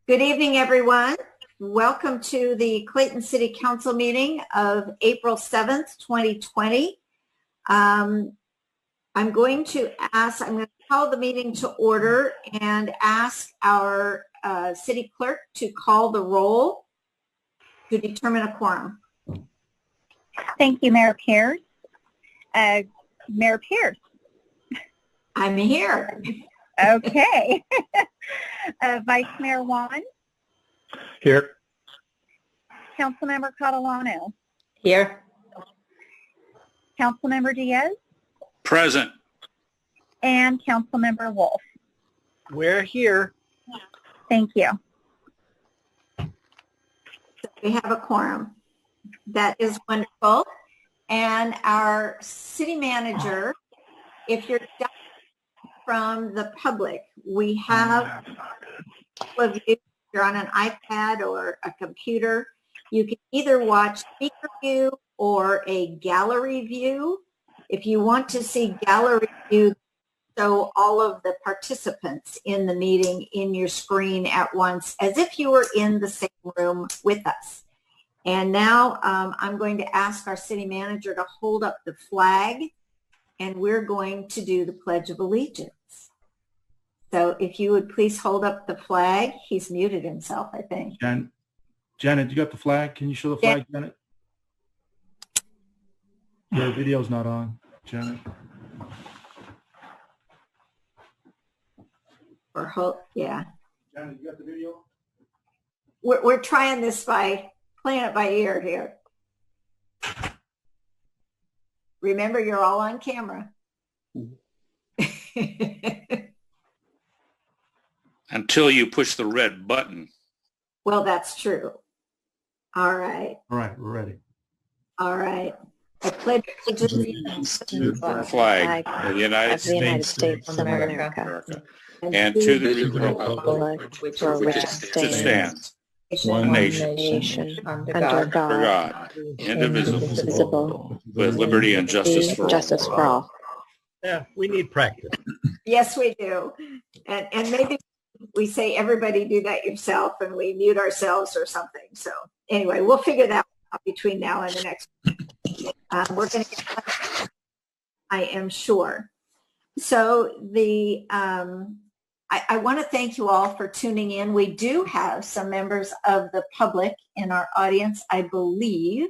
Good evening, everyone. Welcome to the Clayton City Council meeting of April 7th, 2020. I'm going to call the meeting to order and ask our city clerk to call the roll to determine a quorum. Thank you, Mayor Pierce. Mayor Pierce. I'm here. Okay. Vice Mayor Juan. Here. Councilmember Catalano. Here. Councilmember Diaz. Present. And Councilmember Wolf. We're here. Thank you. We have a quorum. That is wonderful. And our city manager, if you're from the public, we have of you, if you're on an iPad or a computer, you can either watch speaker view or a gallery view. If you want to see gallery view, show all of the participants in the meeting in your screen at once, as if you were in the same room with us. And now I'm going to ask our city manager to hold up the flag, and we're going to do the Pledge of Allegiance. So if you would please hold up the flag. He's muted himself, I think. Janet, you got the flag? Can you show the flag, Janet? Your video's not on, Janet. Yeah. Janet, you got the video? We're trying this by playing it by ear here. Remember, you're all on camera. Until you push the red button. Well, that's true. All right. All right, we're ready. All right. I pledge allegiance to the flag of the United States of America. And to the republic for which it stands, one nation, under God, indivisible, with liberty and justice for all. Yeah, we need practice. Yes, we do. And maybe we say, everybody do that yourself, and we mute ourselves or something. So anyway, we'll figure that out between now and the next we're going to get, I am sure. So I want to thank you all for tuning in. We do have some members of the public in our audience, I believe.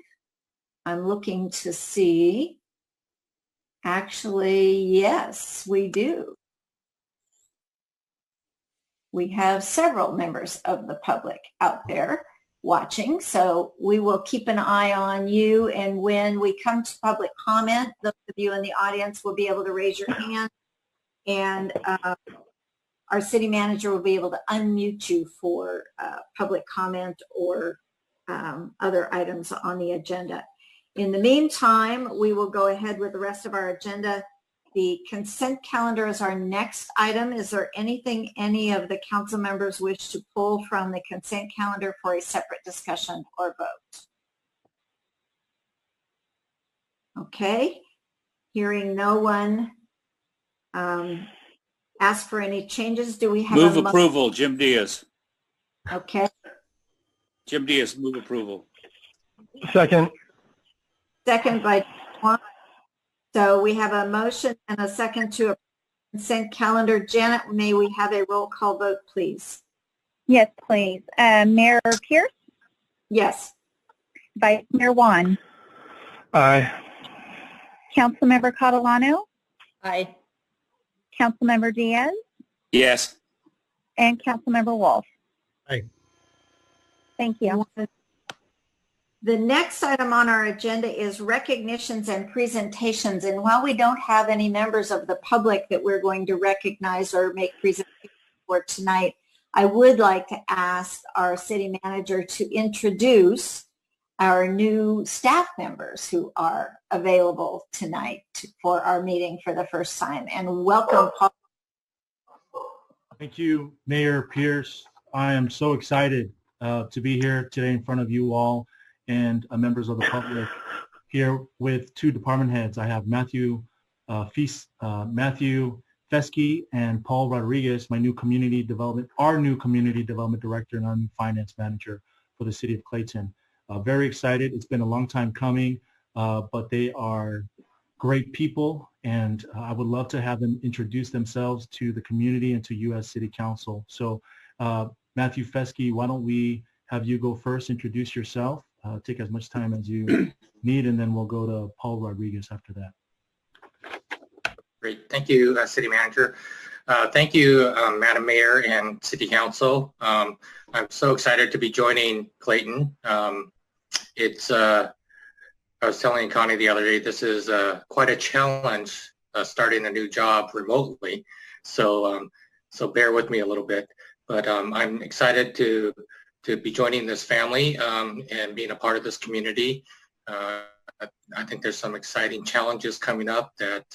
I'm looking to see. Actually, yes, we do. We have several members of the public out there watching, so we will keep an eye on you. And when we come to public comment, those of you in the audience will be able to raise your hand, and our city manager will be able to unmute you for public comment or other items on the agenda. In the meantime, we will go ahead with the rest of our agenda. The consent calendar is our next item. Is there anything any of the council members wish to pull from the consent calendar for a separate discussion or vote? Okay. Hearing no one ask for any changes, do we have move approval, Jim Diaz. Okay. Jim Diaz, move approval. Second. Second by Juan. So we have a motion and a second to a consent calendar. Janet, may we have a roll call vote, please? Yes, please. Mayor Pierce? Yes. Vice Mayor Juan? Aye. Councilmember Catalano? Aye. Councilmember Diaz? Yes. And Councilmember Wolf? Aye. Thank you. The next item on our agenda is recognitions and presentations. And while we don't have any members of the public that we're going to recognize or make presentations for tonight, I would like to ask our city manager to introduce our new staff members who are available tonight for our meeting for the first time. And welcome, Paul. Thank you, Mayor Pierce. I am so excited to be here today in front of you all and members of the public here with two department heads. I have Matthew Fesky and Paul Rodriguez, our new community development director and our new finance manager for the city of Clayton. Very excited. It's been a long time coming, but they are great people, and I would love to have them introduce themselves to the community and to you as City Council. So Matthew Fesky, why don't we have you go first, introduce yourself, take as much time as you need, and then we'll go to Paul Rodriguez after that. Great. Thank you, City Manager. Thank you, Madam Mayor and City Council. I'm so excited to be joining Clayton. I was telling Connie the other day, this is quite a challenge starting a new job remotely. So bear with me a little bit. But I'm excited to be joining this family and being a part of this community. I think there's some exciting challenges coming up that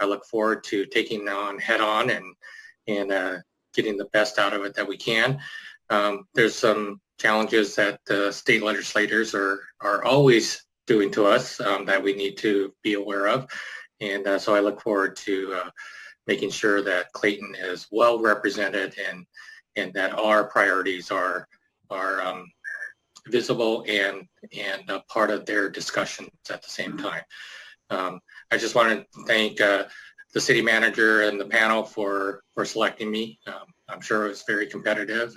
I look forward to taking on head on and getting the best out of it that we can. There's some challenges that the state legislators are always doing to us that we need to be aware of. And so I look forward to making sure that Clayton is well represented and that our priorities are visible and a part of their discussions at the same time. I just want to thank the city manager and the panel for selecting me. I'm sure it was very competitive,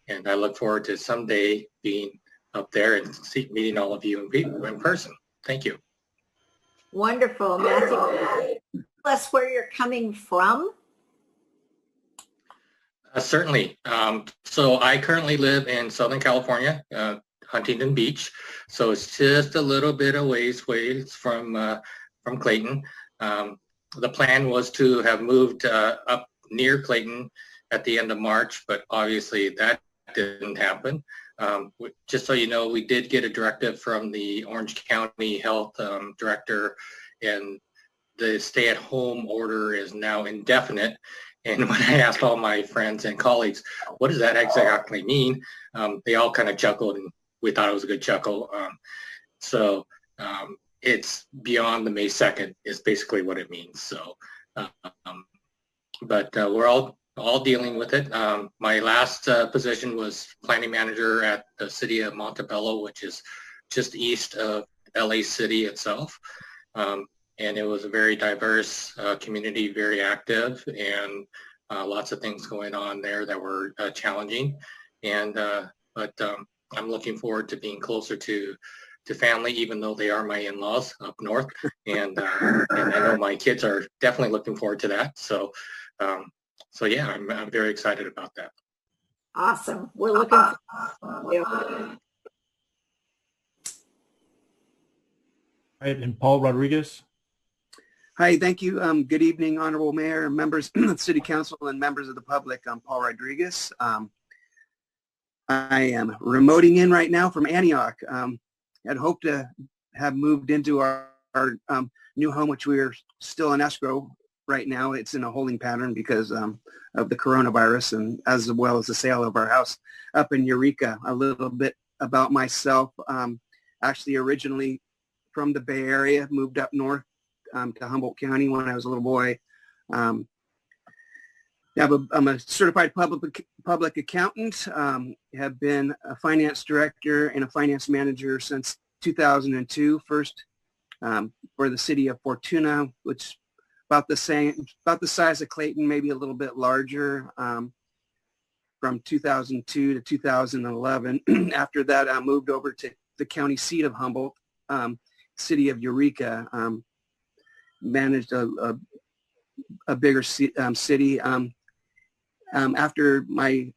and I look forward to someday being up there and meeting all of you in person. Thank you. Wonderful, Matthew. Tell us where you're coming from. Certainly. So I currently live in Southern California, Huntington Beach. So it's just a little bit of ways from Clayton. The plan was to have moved up near Clayton at the end of March, but obviously that didn't happen. Just so you know, we did get a directive from the Orange County Health Director, and the stay-at-home order is now indefinite. And when I asked all my friends and colleagues, what does that exactly mean? They all kind of chuckled, and we thought it was a good chuckle. So it's beyond the May 2nd is basically what it means. So, but we're all dealing with it. My last position was planning manager at the city of Montebello, which is just east of LA City itself. And it was a very diverse community, very active, and lots of things going on there that were challenging. And but I'm looking forward to being closer to family, even though they are my in-laws up north. And I know my kids are definitely looking forward to that. So yeah, I'm very excited about that. Awesome. We're looking forward to you. All right, and Paul Rodriguez. Hi, thank you. Good evening, Honorable Mayor, members of the City Council, and members of the public. I'm Paul Rodriguez. I am remoting in right now from Antioch. I'd hoped to have moved into our new home, which we are still in escrow right now. It's in a holding pattern because of the coronavirus, and as well as the sale of our house up in Eureka. A little bit about myself. Actually, originally from the Bay Area, moved up north to Humboldt County when I was a little boy. I'm a certified public accountant. Have been a finance director and a finance manager since 2002. First for the city of Fortuna, which about the size of Clayton, maybe a little bit larger. From 2002 to 2011. After that, I moved over to the county seat of Humboldt, city of Eureka. Managed a bigger city. After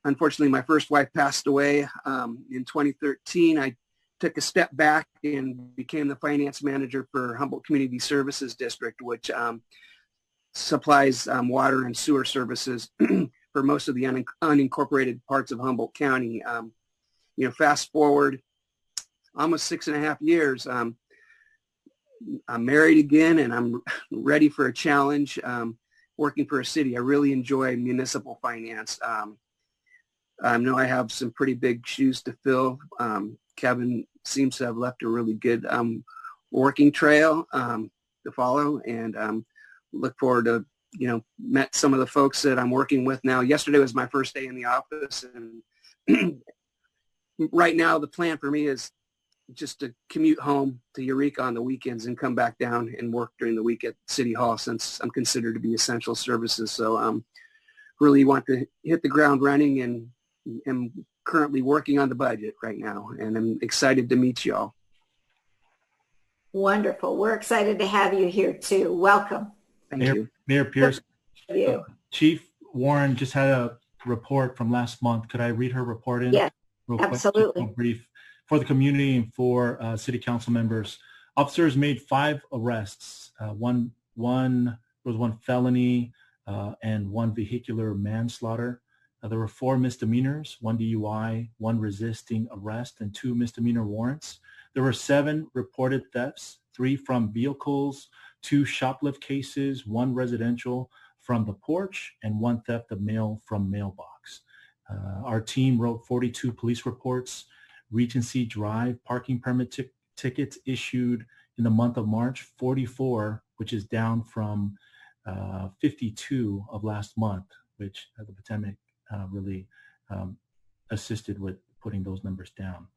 unfortunately, my first wife passed away in 2013, I took a step back and became the finance manager for Humboldt Community Services District, which supplies water and sewer services for most of the unincorporated parts of Humboldt County. Fast forward almost 6.5 years. I'm married again, and I'm ready for a challenge working for a city. I really enjoy municipal finance. I know I have some pretty big shoes to fill. Kevin seems to have left a really good working trail to follow, and look forward to met some of the folks that I'm working with now. Yesterday was my first day in the office, and right now the plan for me is just to commute home to Eureka on the weekends and come back down and work during the week at City Hall, since I'm considered to be essential services. So really want to hit the ground running, and am currently working on the budget right now, and I'm excited to meet y'all. Wonderful. We're excited to have you here too. Welcome. Thank you. Mayor Pierce, You. Chief Warren just had a report from last month. Could I read her report in? Yes, real quick? absolutely. Just a brief for the community and for city council members. Officers made 5 arrests. One felony and 1 vehicular manslaughter. There were 4 misdemeanors, 1 DUI, 1 resisting arrest, and 2 misdemeanor warrants. There were 7 reported thefts, 3 from vehicles, 2 shoplift cases, 1 residential from the porch, and 1 theft of mail from mailbox. Our team wrote 42 police reports. Regency Drive parking permit tickets issued in the month of March, 44, which is down from 52 of last month, which the pandemic really assisted with putting those numbers down.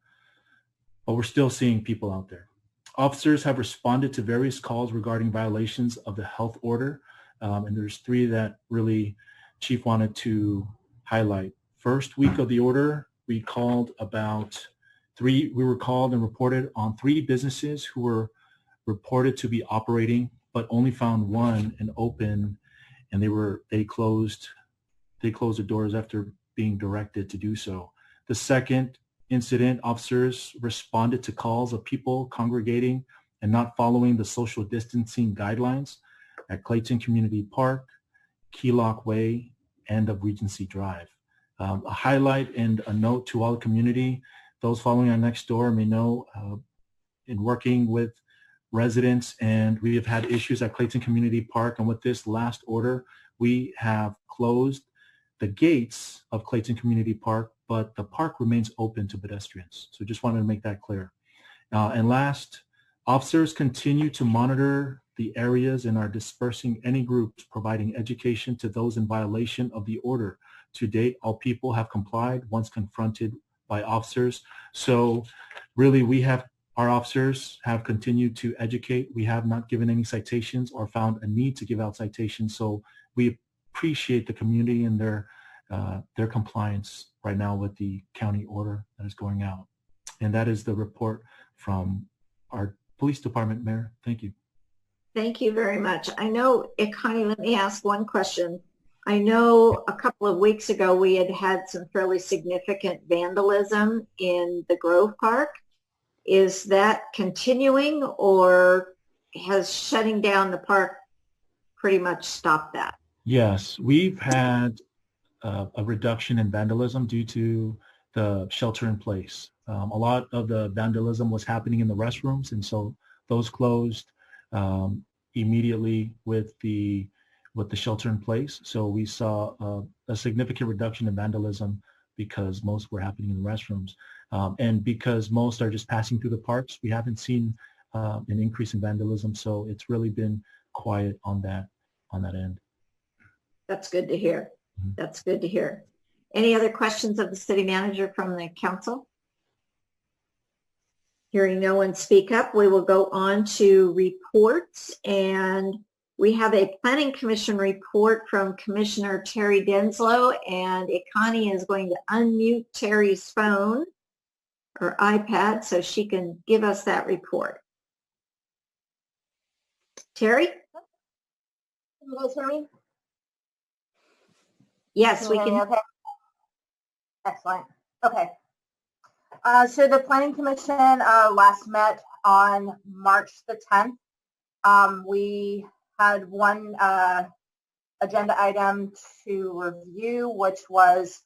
But we're still seeing people out there. Officers have responded to various calls regarding violations of the health order, and there's 3 that really Chief wanted to highlight. First week of the order, we were called and reported on 3 businesses who were reported to be operating, but only found 1 and open, and they closed the doors after being directed to do so. The second incident, officers responded to calls of people congregating and not following the social distancing guidelines at Clayton Community Park, Keylock Way, and of Regency Drive. A highlight and a note to all the community, those following on next door may know, in working with residents, and we have had issues at Clayton Community Park, and with this last order, we have closed the gates of Clayton Community Park, but the park remains open to pedestrians. So just wanted to make that clear. And last, officers continue to monitor the areas and are dispersing any groups providing education to those in violation of the order. To date, all people have complied once confronted by officers. So really our officers have continued to educate. We have not given any citations or found a need to give out citations. So we appreciate the community and their compliance right now with the county order that is going out. And that is the report from our police department, Mayor. Thank you. Thank you very much. I know, Connie, let me ask one question. I know a couple of weeks ago we had some fairly significant vandalism in the Grove Park. Is that continuing, or has shutting down the park pretty much stopped that? Yes, we've had a reduction in vandalism due to the shelter in place. A lot of the vandalism was happening in the restrooms, and so those closed immediately with the shelter in place. So we saw a significant reduction in vandalism because most were happening in the restrooms. And because most are just passing through the parks, we haven't seen an increase in vandalism. So it's really been quiet on that end. That's good to hear. That's good to hear. Any other questions of the city manager from the council? Hearing no one speak up, we will go on to reports, and we have a Planning Commission report from Commissioner Terry Denslow, and Connie is going to unmute Terry's phone or iPad so she can give us that report. Terry? Can you guys hear me? Yes, we can. Okay. Excellent. Okay. So the Planning Commission last met on March the 10th. We had one agenda item to review, which was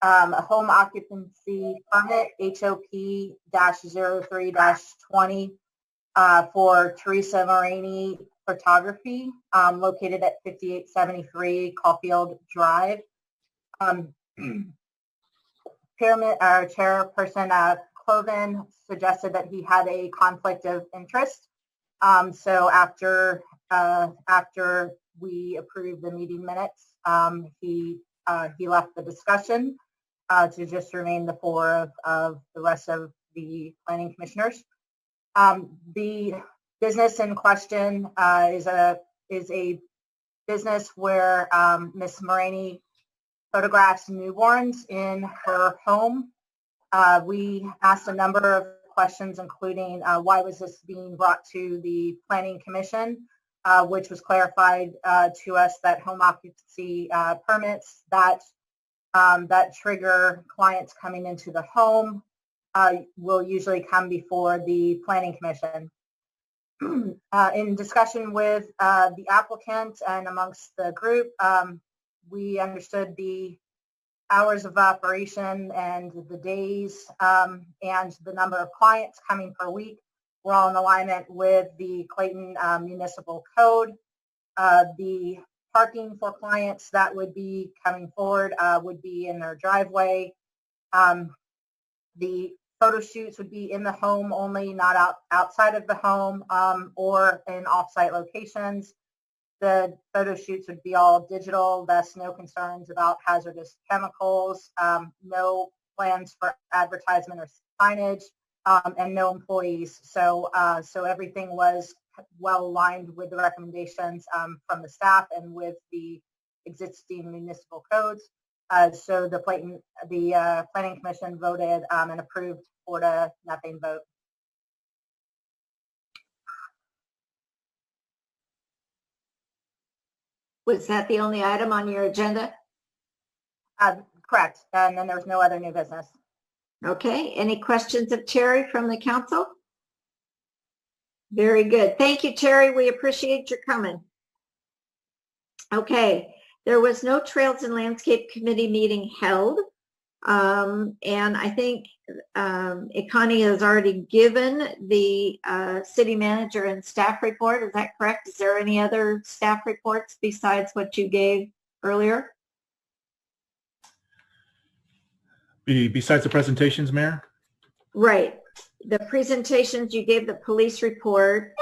a home occupancy permit, HOP-03-20, for Teresa Morini Photography, located at 5873 Caulfield Drive. Chairperson Cloven suggested that he had a conflict of interest. So after we approve the meeting minutes. He left the discussion to just remain the four of the rest of the planning commissioners. The business in question is a business where Ms. Moraney photographs newborns in her home. We asked a number of questions, including why was this being brought to the Planning Commission, which was clarified to us that home occupancy permits that trigger clients coming into the home will usually come before the Planning Commission. In discussion with the applicant and amongst the group, we understood the hours of operation and the days and the number of clients coming per week were all in alignment with the Clayton Municipal Code. The parking for clients that would be coming forward would be in their driveway. The photo shoots would be in the home only, not outside of the home or in off-site locations. The photo shoots would be all digital, thus no concerns about hazardous chemicals, no plans for advertisement or signage, and no employees. So everything was well aligned with the recommendations from the staff and with the existing municipal codes. So the Planning Commission voted and approved 4-0 vote. Was that the only item on your agenda? Correct. And then there's no other new business. Okay. Any questions of Terry from the council? Very good. Thank you, Terry. We appreciate your coming. Okay. There was no Trails and Landscape Committee meeting held. And I think Connie has already given the city manager and staff report. Is that correct? Is there any other staff reports besides what you gave earlier? Besides the presentations, Mayor? Right. The presentations, you gave the police report.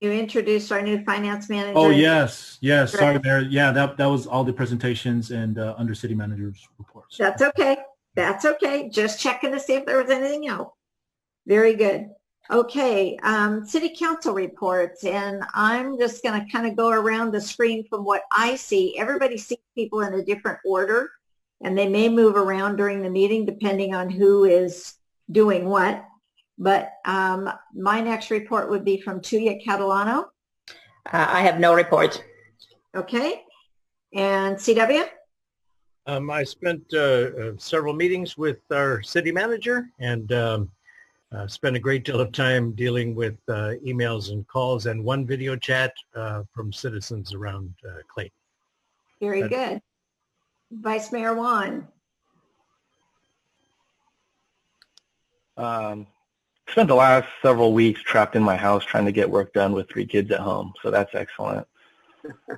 You introduced our new finance manager. Oh, yes. Yes. Sorry, Mayor. Yeah, that was all the presentations and under city manager's reports. That's okay. That's okay. Just checking to see if there was anything else. Very good. Okay. City council reports. And I'm just going to kind of go around the screen from what I see. Everybody sees people in a different order, and they may move around during the meeting depending on who is doing what. But my next report would be from Tuya Catalano. I have no report. Okay. And CW? I spent several meetings with our city manager and spent a great deal of time dealing with emails and calls and one video chat from citizens around Clayton. Very good. Vice Mayor Juan? Spent the last several weeks trapped in my house trying to get work done with 3 kids at home, so that's excellent.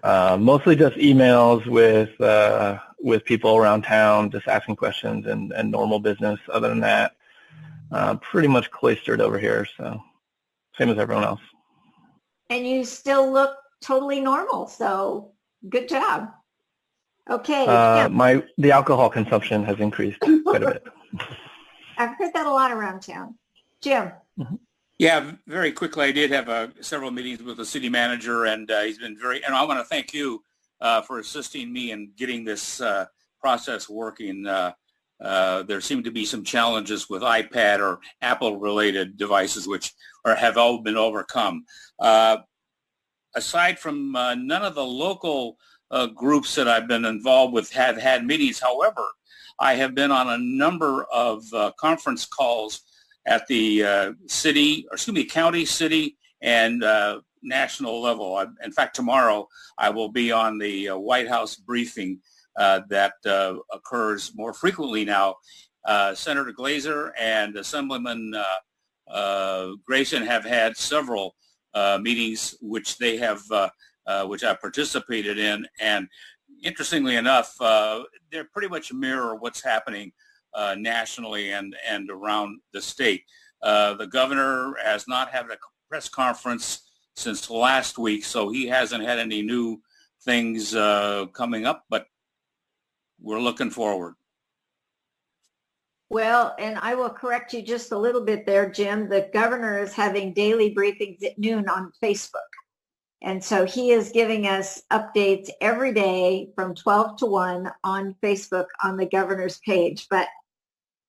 Mostly just emails with people around town, just asking questions and normal business. Other than that, pretty much cloistered over here, so same as everyone else. And you still look totally normal, so good job. Okay. The alcohol consumption has increased quite a bit. I've heard that a lot around town. Jim? Mm-hmm. Yeah, very quickly, I did have several meetings with the city manager, and he's been and I want to thank you for assisting me in getting this process working. There seem to be some challenges with iPad or Apple-related devices, which have all been overcome. Aside from none of the local groups that I've been involved with have had meetings. However, I have been on a number of conference calls at the county, city, and national level. In fact, tomorrow I will be on the White House briefing that occurs more frequently now. Senator Glazer and Assemblyman Grayson have had several meetings which they have, which I've participated in, and interestingly enough, they're pretty much mirror what's happening nationally and around the state. The governor has not had a press conference since last week, so he hasn't had any new things coming up, but we're looking forward. Well, and I will correct you just a little bit there, Jim. The governor is having daily briefings at noon on Facebook. And so he is giving us updates every day from 12 to 1 on Facebook on the governor's page. But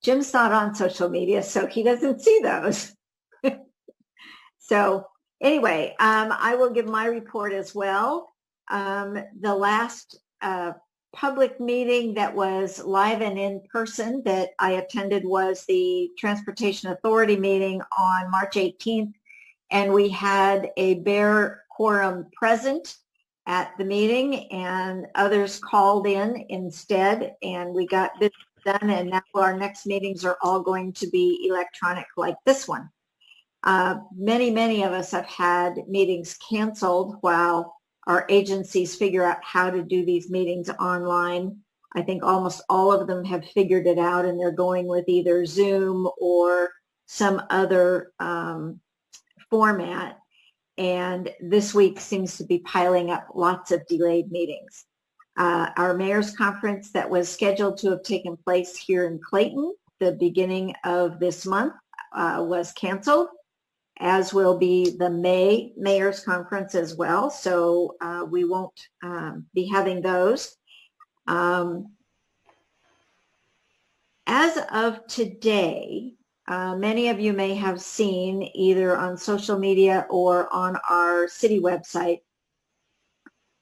Jim's not on social media, so he doesn't see those. So anyway, I will give my report as well. The last public meeting that was live and in person that I attended was the Transportation Authority meeting on March 18th, and we had a bare quorum present at the meeting, and others called in instead, and we got this done, and now our next meetings are all going to be electronic like this one. Many of us have had meetings canceled while our agencies figure out how to do these meetings online. I think almost all of them have figured it out, and they're going with either Zoom or some other format. And this week seems to be piling up lots of delayed meetings. Our mayor's conference that was scheduled to have taken place here in Clayton the beginning of this month was canceled, as will be the May mayor's conference as well. So we won't be having those. As of today, many of you may have seen either on social media or on our city website,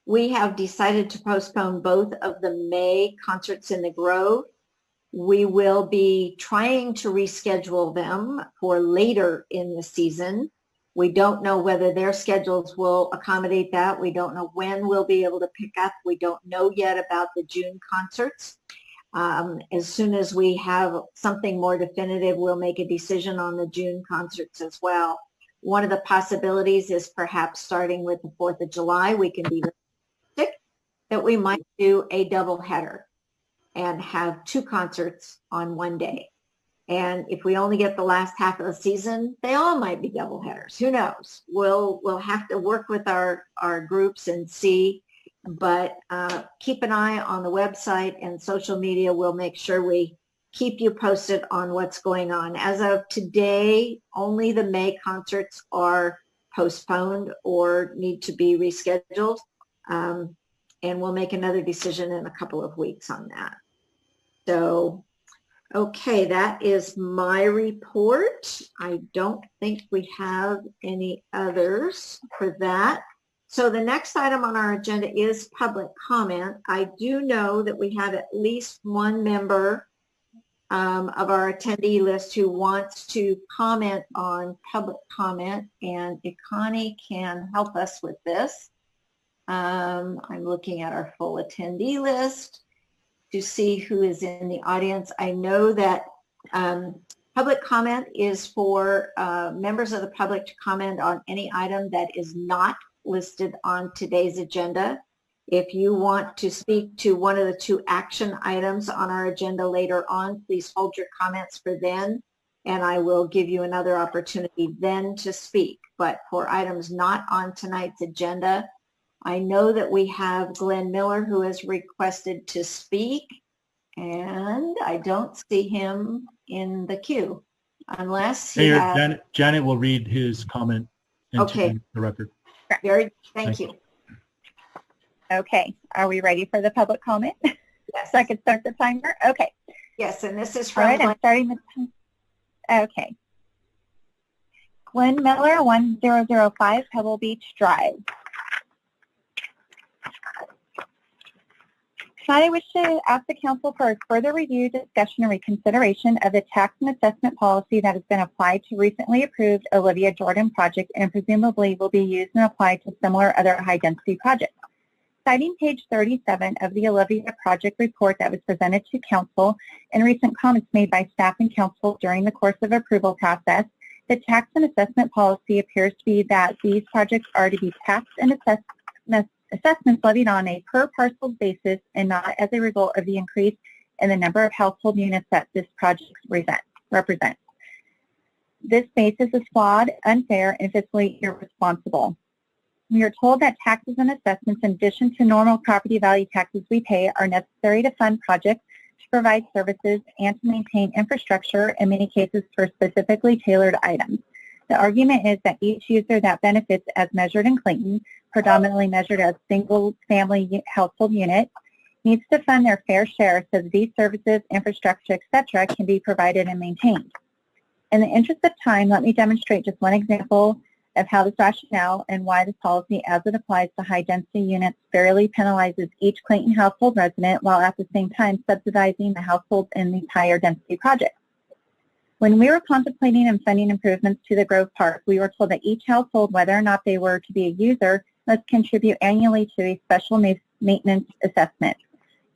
we have decided to postpone both of the May concerts in the Grove. We will be trying to reschedule them for later in the season. We don't know whether their schedules will accommodate that. We don't know when we'll be able to pick up. We don't know yet about the June concerts. As soon as we have something more definitive, we'll make a decision on the June concerts as well. One of the possibilities is perhaps starting with the 4th of July, we can be realistic that we might do a double header and have 2 concerts on one day. And if we only get the last half of the season, they all might be double headers. Who knows? We'll have to work with our groups and see. But keep an eye on the website and social media. We'll make sure we keep you posted on what's going on. As of today, only the May concerts are postponed or need to be rescheduled. And we'll make another decision in a couple of weeks on that. So, okay, that is my report. I don't think we have any others for that. So the next item on our agenda is public comment. I do know that we have at least one member of our attendee list who wants to comment on public comment, and if Connie can help us with this. I'm looking at our full attendee list to see who is in the audience. I know that public comment is for members of the public to comment on any item that is not listed on today's agenda. If you want to speak to one of the 2 action items on our agenda later on, please hold your comments for then, and I will give you another opportunity then to speak. But for items not on tonight's agenda, I know that we have Glenn Miller who has requested to speak, and I don't see him in the queue unless he has... Janet will read his comment into the record. Very good. Thank you. Okay. Are we ready for the public comment? Yes. So I can start the timer? Okay. Yes, and this is from... All right, I'm starting the time. Okay. Glenn Miller, 1005 Pebble Beach Drive. I wish to ask the Council for a further review, discussion, and reconsideration of the tax and assessment policy that has been applied to recently approved Olivia Jordan project and presumably will be used and applied to similar other high-density projects. Citing page 37 of the Olivia project report that was presented to Council and recent comments made by staff and Council during the course of approval process, the tax and assessment policy appears to be that these projects are to be taxed and assessments levied on a per parcel basis and not as a result of the increase in the number of household units that this project represents. This basis is flawed, unfair, and fiscally irresponsible. We are told that taxes and assessments, in addition to normal property value taxes we pay, are necessary to fund projects, to provide services, and to maintain infrastructure, in many cases for specifically tailored items. The argument is that each user that benefits as measured in Clayton, predominantly measured as single-family household unit, needs to fund their fair share so that these services, infrastructure, etc. can be provided and maintained. In the interest of time, let me demonstrate just one example of how this rationale and why this policy, as it applies to high-density units, fairly penalizes each Clayton household resident while at the same time subsidizing the households in these higher density projects. When we were contemplating and funding improvements to the Grove Park, we were told that each household, whether or not they were to be a user, must contribute annually to a special maintenance assessment.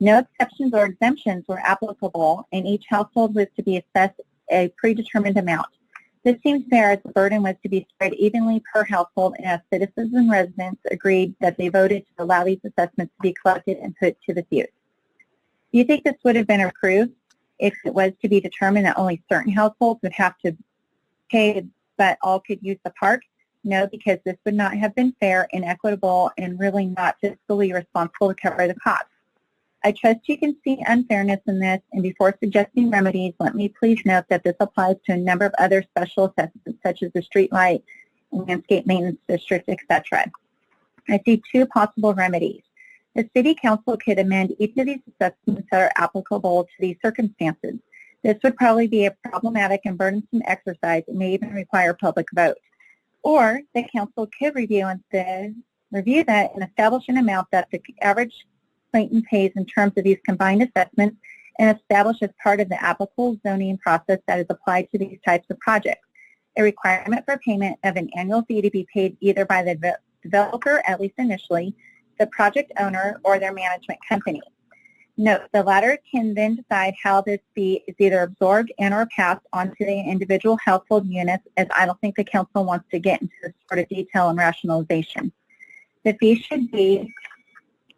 No exceptions or exemptions were applicable, and each household was to be assessed a predetermined amount. This seems fair, as the burden was to be spread evenly per household, and as citizens and residents agreed that they voted to allow these assessments to be collected and put to this use. Do you think this would have been approved if it was to be determined that only certain households would have to pay but all could use the park? No, because this would not have been fair and equitable and really not fiscally responsible to cover the cost. I trust you can see unfairness in this, and before suggesting remedies, let me please note that this applies to a number of other special assessments, such as the streetlight, landscape maintenance district, etc. I see two possible remedies. The City Council could amend each of these assessments that are applicable to these circumstances. This would probably be a problematic and burdensome exercise and may even require public vote. Or the Council could review that and establish an amount that the average Clayton pays in terms of these combined assessments and establish as part of the applicable zoning process that is applied to these types of projects. A requirement for payment of an annual fee to be paid either by the developer, at least initially, the project owner, or their management company. Note, the latter can then decide how this fee is either absorbed and or passed onto the individual household units, as I don't think the Council wants to get into this sort of detail and rationalization. The fee should be,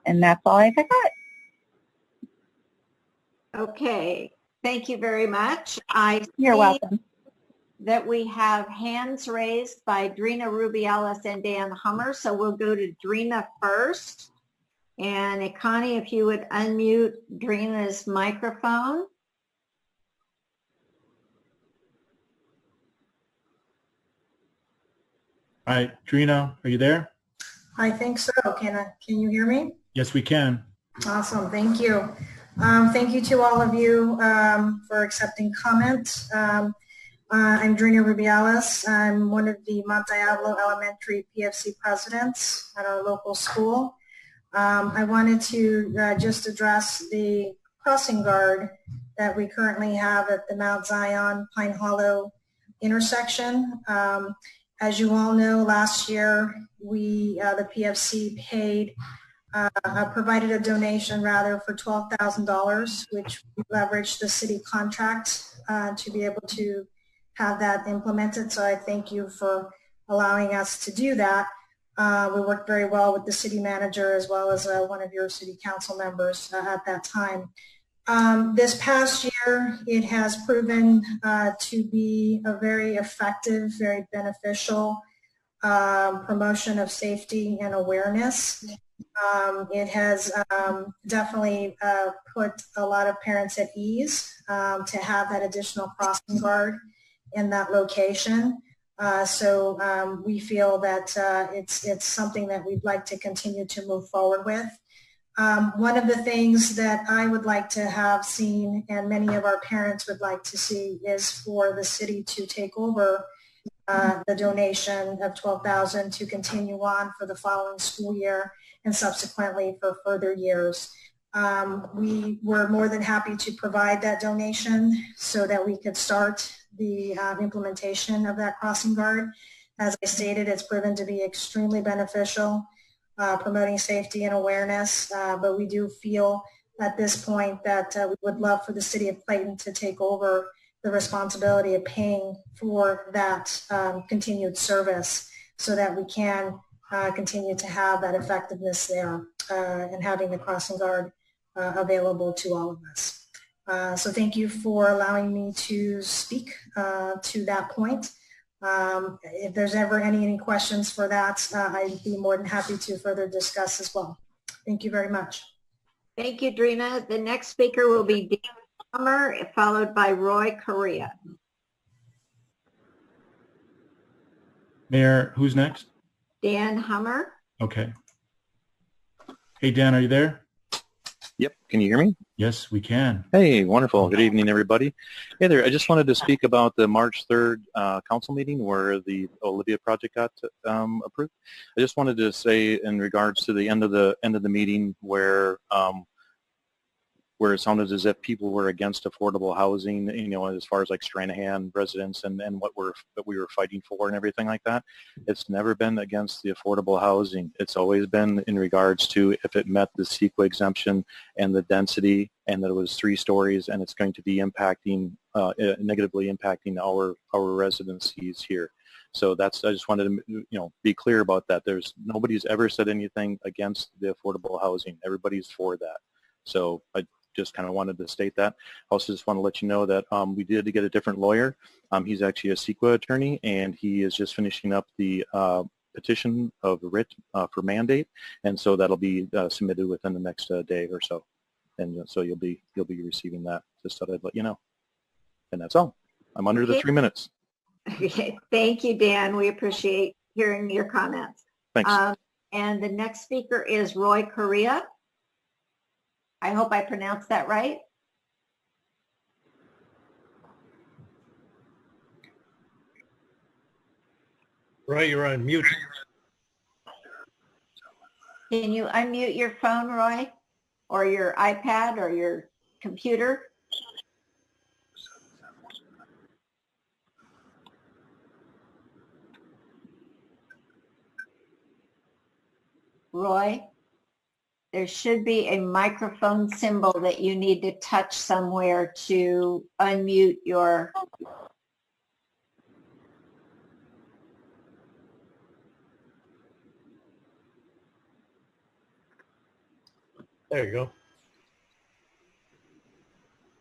and that's all I've got. Okay, thank you very much. You're welcome. That we have hands raised by Drina Rubiales and Dan Hummer, so we'll go to Drina first. And Connie, if you would unmute Drina's microphone. All right, Drina, are you there? I think so. Can you hear me? Yes, we can. Awesome. Thank you. Thank you to all of you for accepting comments. I'm Drina Rubiales. I'm one of the Monte Diablo Elementary PFC presidents at our local school. I wanted to just address the crossing guard that we currently have at the Mount Zion Pine Hollow intersection. As you all know, last year the PFC provided a donation for $12,000, which we leveraged the city contract to be able to have that implemented. So I thank you for allowing us to do that. We worked very well with the city manager as well as one of your city council members at that time. This past year, it has proven to be a very effective, very beneficial promotion of safety and awareness. It has definitely put a lot of parents at ease to have that additional crossing guard in that location. So we feel that it's something that we'd like to continue to move forward with. One of the things that I would like to have seen, and many of our parents would like to see, is for the city to take over the donation of $12,000 to continue on for the following school year and subsequently for further years. We were more than happy to provide that donation so that we could start the implementation of that crossing guard. As I stated, it's proven to be extremely beneficial, promoting safety and awareness, but we do feel at this point that we would love for the city of Clayton to take over the responsibility of paying for that continued service so that we can continue to have that effectiveness there and having the crossing guard available to all of us. So thank you for allowing me to speak to that point. If there's ever any questions for that, I'd be more than happy to further discuss as well. Thank you very much. Thank you, Drina. The next speaker will be Dan Hummer, followed by Roy Correa. Mayor, who's next? Dan Hummer. Okay. Hey, Dan, are you there? Yep. Can you hear me? Yes, we can. Hey, wonderful. Good evening, everybody. Hey there. I just wanted to speak about the March 3rd council meeting where the Olivia project got approved. I just wanted to say in regards to the end of the meeting where it sounded as if people were against affordable housing, you know, as far as like Stranahan residents and what we were fighting for and everything like that. It's never been against the affordable housing. It's always been in regards to if it met the CEQA exemption and the density, and that it was 3 stories, and it's going to be impacting, negatively impacting our residencies here. So I just wanted to, be clear about that. Nobody's ever said anything against the affordable housing. Everybody's for that. So I just kind of wanted to state that. I also just want to let you know that we did get a different lawyer. He's actually a CEQA attorney, and he is just finishing up the petition of writ for mandate, and so that'll be submitted within the next day or so. And so you'll be receiving that. Just thought I'd let you know. And that's all. I'm under the 3 minutes. Okay. Thank you, Dan. We appreciate hearing your comments. Thanks. And the next speaker is Roy Correa. I hope I pronounced that right. Roy, you're on mute. Can you unmute your phone, Roy, or your iPad or your computer? Roy, there should be a microphone symbol that you need to touch somewhere to unmute your. There you go.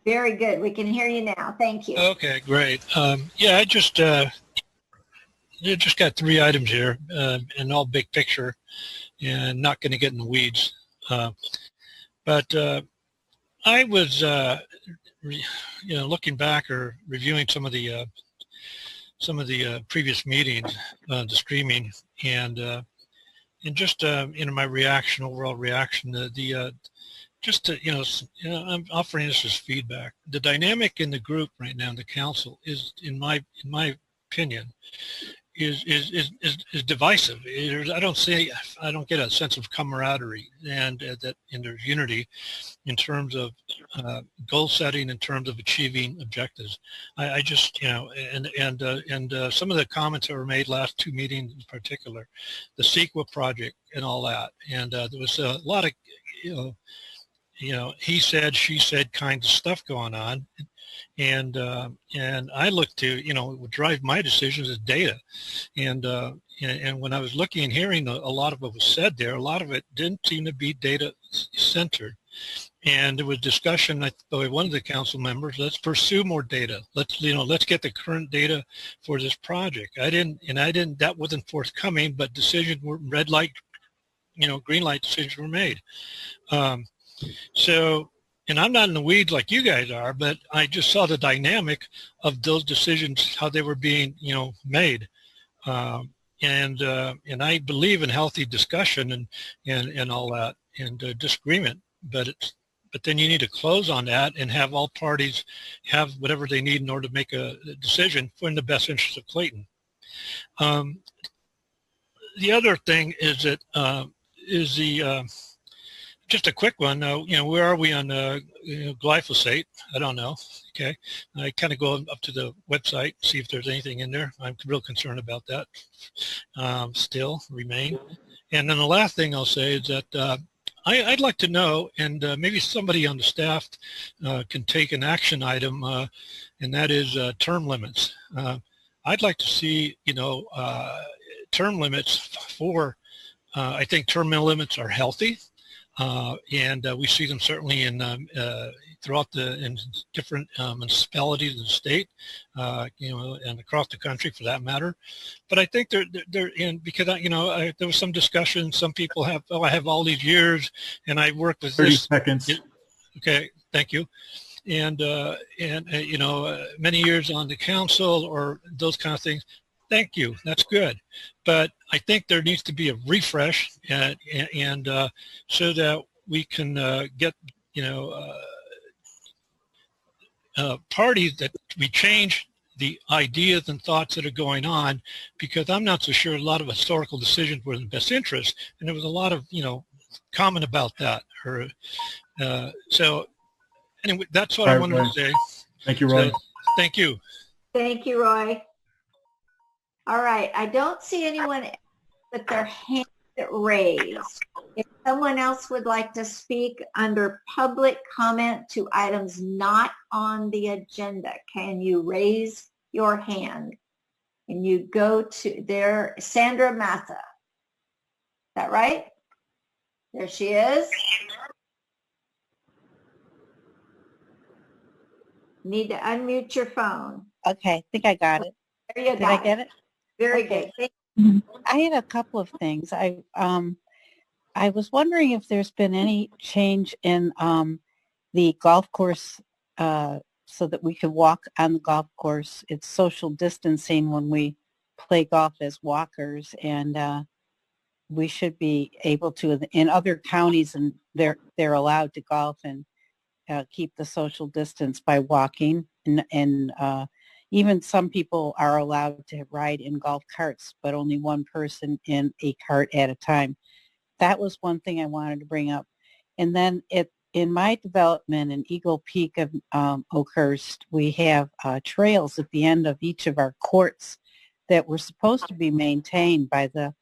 Very good. We can hear you now. Thank you. Okay, great. Yeah, I just got 3 items here, and all big picture, and not going to get in the weeds. But I was, looking back or reviewing some of the previous meetings, the streaming, and just my reaction, overall reaction, I'm offering this as feedback. The dynamic in the group right now in the council is, in my opinion, is divisive. I don't get a sense of camaraderie and there's unity in terms of goal setting, in terms of achieving objectives. I just, and some of the comments that were made last 2 meetings in particular, the CEQA project and all that, and there was a lot of, he said, she said kind of stuff going on. And I look to, what would drive my decisions is data. And when I was looking and hearing a lot of what was said there, a lot of it didn't seem to be data centered. And there was discussion by one of the council members, let's pursue more data. Let's get the current data for this project. That wasn't forthcoming, but decisions were red light, green light decisions were made. And I'm not in the weeds like you guys are, but I just saw the dynamic of those decisions, how they were being, made. And I believe in healthy discussion and all that, and disagreement, but then you need to close on that and have all parties have whatever they need in order to make a decision in the best interest of Clayton. The other thing is that, just a quick one, where are we on glyphosate? I don't know. Okay, I kind of go up to the website, see if there's anything in there. I'm real concerned about that. Still remain. And then the last thing I'll say is that I'd like to know, and maybe somebody on the staff can take an action item, and that is term limits. I'd like to see, term limits for. I think term limits are healthy. And we see them certainly in throughout in different municipalities in the state, and across the country for that matter. But I think they're in because there was some discussion. Some people have, I have all these years, and I work with 30 this. seconds. Okay, thank you. And many years on the council or those kind of things. Thank you. That's good. But I think there needs to be a refresh and so that we can get, parties that we change the ideas and thoughts that are going on, because I'm not so sure a lot of historical decisions were in the best interest. And there was a lot of, comment about that. So anyway, that's what I wanted to say. Thank you, Roy. So, thank you. Thank you, Roy. All right, I don't see anyone with their hand raised. If someone else would like to speak under public comment to items not on the agenda, can you raise your hand? And you go to there, Sandra Matha. Is that right? There she is. Need to unmute your phone. Okay, I think I got it. There you go. Did I get it? Very okay. good. Thank you. I had a couple of things. I was wondering if there's been any change in the golf course so that we could walk on the golf course. It's social distancing when we play golf as walkers, and we should be able to in other counties, and they're allowed to golf and keep the social distance by walking, and even some people are allowed to ride in golf carts, but only one person in a cart at a time. That was one thing I wanted to bring up. And then in my development in Eagle Peak of Oakhurst, we have trails at the end of each of our courts that were supposed to be maintained by the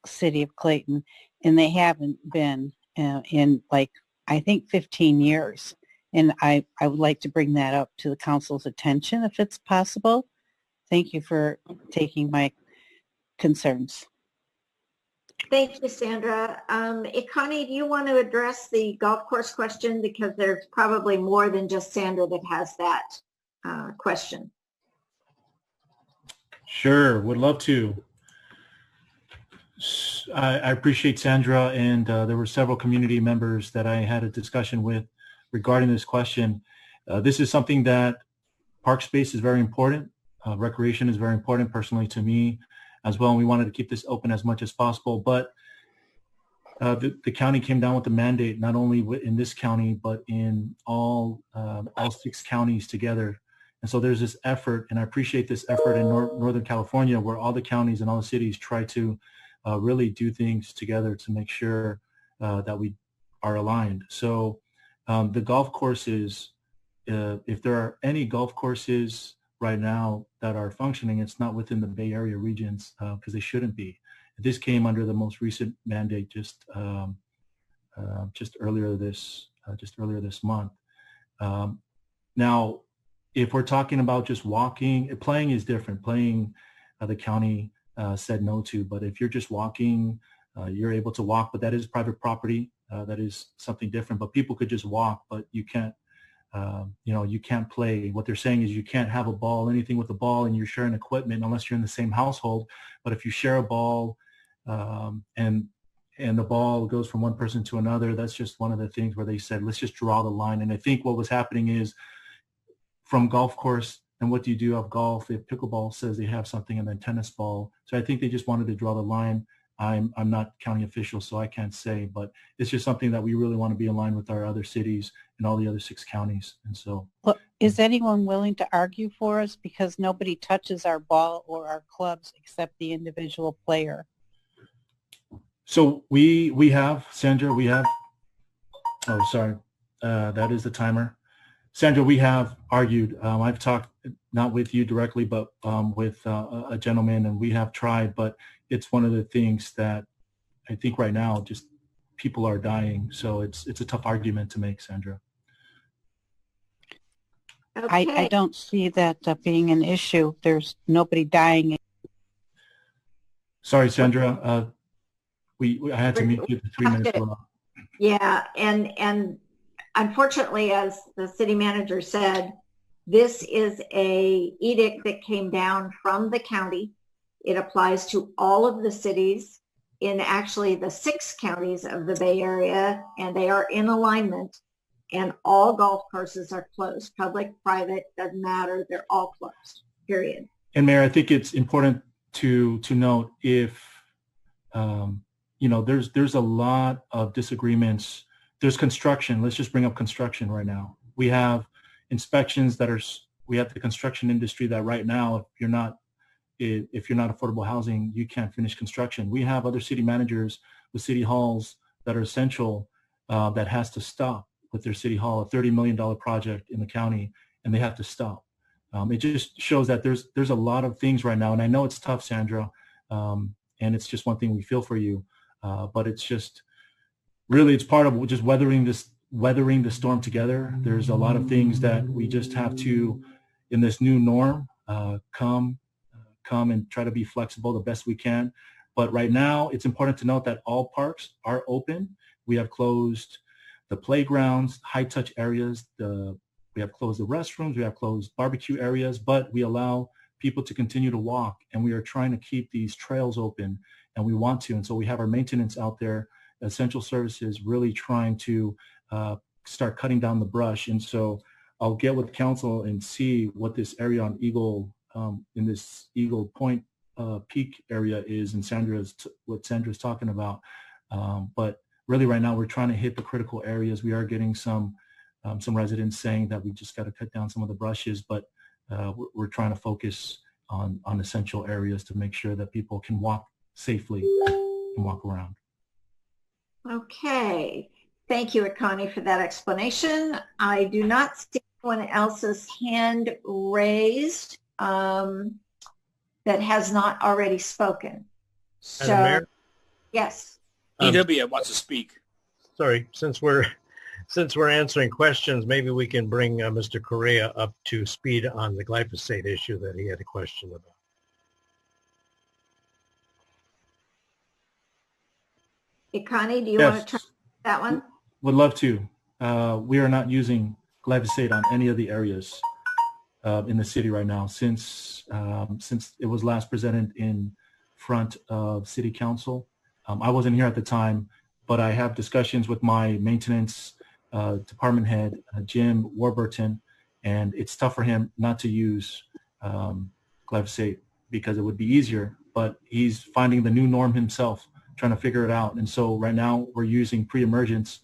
city of Clayton, and they haven't been in I think 15 years. And I would like to bring that up to the council's attention if it's possible. Thank you for taking my concerns. Thank you, Sandra. Connie, do you want to address the golf course question? Because there's probably more than just Sandra that has that question. Sure, would love to. I appreciate Sandra, and there were several community members that I had a discussion with regarding this question. This is something that park space is very important. Recreation is very important personally to me as well. And we wanted to keep this open as much as possible. But the county came down with the mandate, not only in this county, but in all 6 counties together. And so there's this effort, and I appreciate this effort in Northern California, where all the counties and all the cities try to really do things together to make sure that we are aligned. So the golf courses, if there are any golf courses right now that are functioning, it's not within the Bay Area regions because they shouldn't be. This came under the most recent mandate just earlier this month. Now, if we're talking about just walking, playing is different. Playing, the county said no to, but if you're just walking, you're able to walk, but that is private property. That is something different, but people could just walk, but you can't, you can't play. What they're saying is you can't have a ball, anything with a ball, and you're sharing equipment unless you're in the same household. But if you share a ball and the ball goes from one person to another, that's just one of the things where they said, let's just draw the line. And I think what was happening is from golf course, and what do you do of golf? If pickleball says they have something, and then tennis ball. So I think they just wanted to draw the line. I'm not county official, so I can't say, but it's just something that we really want to be aligned with our other cities and all the other 6 counties. And so, well, is anyone willing to argue for us? Because nobody touches our ball or our clubs except the individual player. So we have, Sandra, we have, oh, sorry, that is the timer. Sandra, we have argued. I've talked not with you directly, but with a gentleman, and we have tried, but it's one of the things that I think right now just people are dying. So it's a tough argument to make, Sandra. Okay. I don't see that being an issue. There's nobody dying. Sorry, Sandra. I had to meet you for 3 minutes. Yeah, and unfortunately, as the city manager said, this is a edict that came down from the county. It applies to all of the cities in actually the 6 counties of the Bay Area, and they are in alignment, and all golf courses are closed. Public, private, doesn't matter. They're all closed, period. And Mayor, I think it's important to note if, you know, there's a lot of disagreements. There's construction. Let's just bring up construction right now. We have inspections that are, we have the construction industry that right now, if you're not affordable housing, you can't finish construction. We have other city managers with city halls that are essential that has to stop with their city hall, a $30 million project in the county, and they have to stop. It just shows that there's a lot of things right now, and I know it's tough, Sandra, and it's just one thing we feel for you, but it's just really, it's part of just weathering the storm together. There's a lot of things that we just have to, in this new norm, come and try to be flexible the best we can. But right now, it's important to note that all parks are open. We have closed the playgrounds, high-touch areas. We have closed the restrooms. We have closed barbecue areas, but we allow people to continue to walk, and we are trying to keep these trails open, and we want to. And so we have our maintenance out there, essential services, really trying to start cutting down the brush. And so I'll get with council and see what this area on Eagle, in this Eagle Point Peak area is, and what Sandra's talking about. But really right now we're trying to hit the critical areas. We are getting some residents saying that we just got to cut down some of the brushes, but we're trying to focus on essential areas to make sure that people can walk safely and walk around. Okay. Thank you, Akani, for that explanation. I do not see anyone else's hand raised that has not already spoken. So, Mayor? Yes. EW wants to speak. Sorry, since we're answering questions, maybe we can bring Mr. Correa up to speed on the glyphosate issue that he had a question about. Akani, do you Yes. want to try that one? Would love to. We are not using glyphosate on any of the areas in the city right now since it was last presented in front of City Council. I wasn't here at the time, but I have discussions with my maintenance department head, Jim Warburton, and it's tough for him not to use glyphosate because it would be easier, but he's finding the new norm himself, trying to figure it out. And so right now we're using pre-emergence,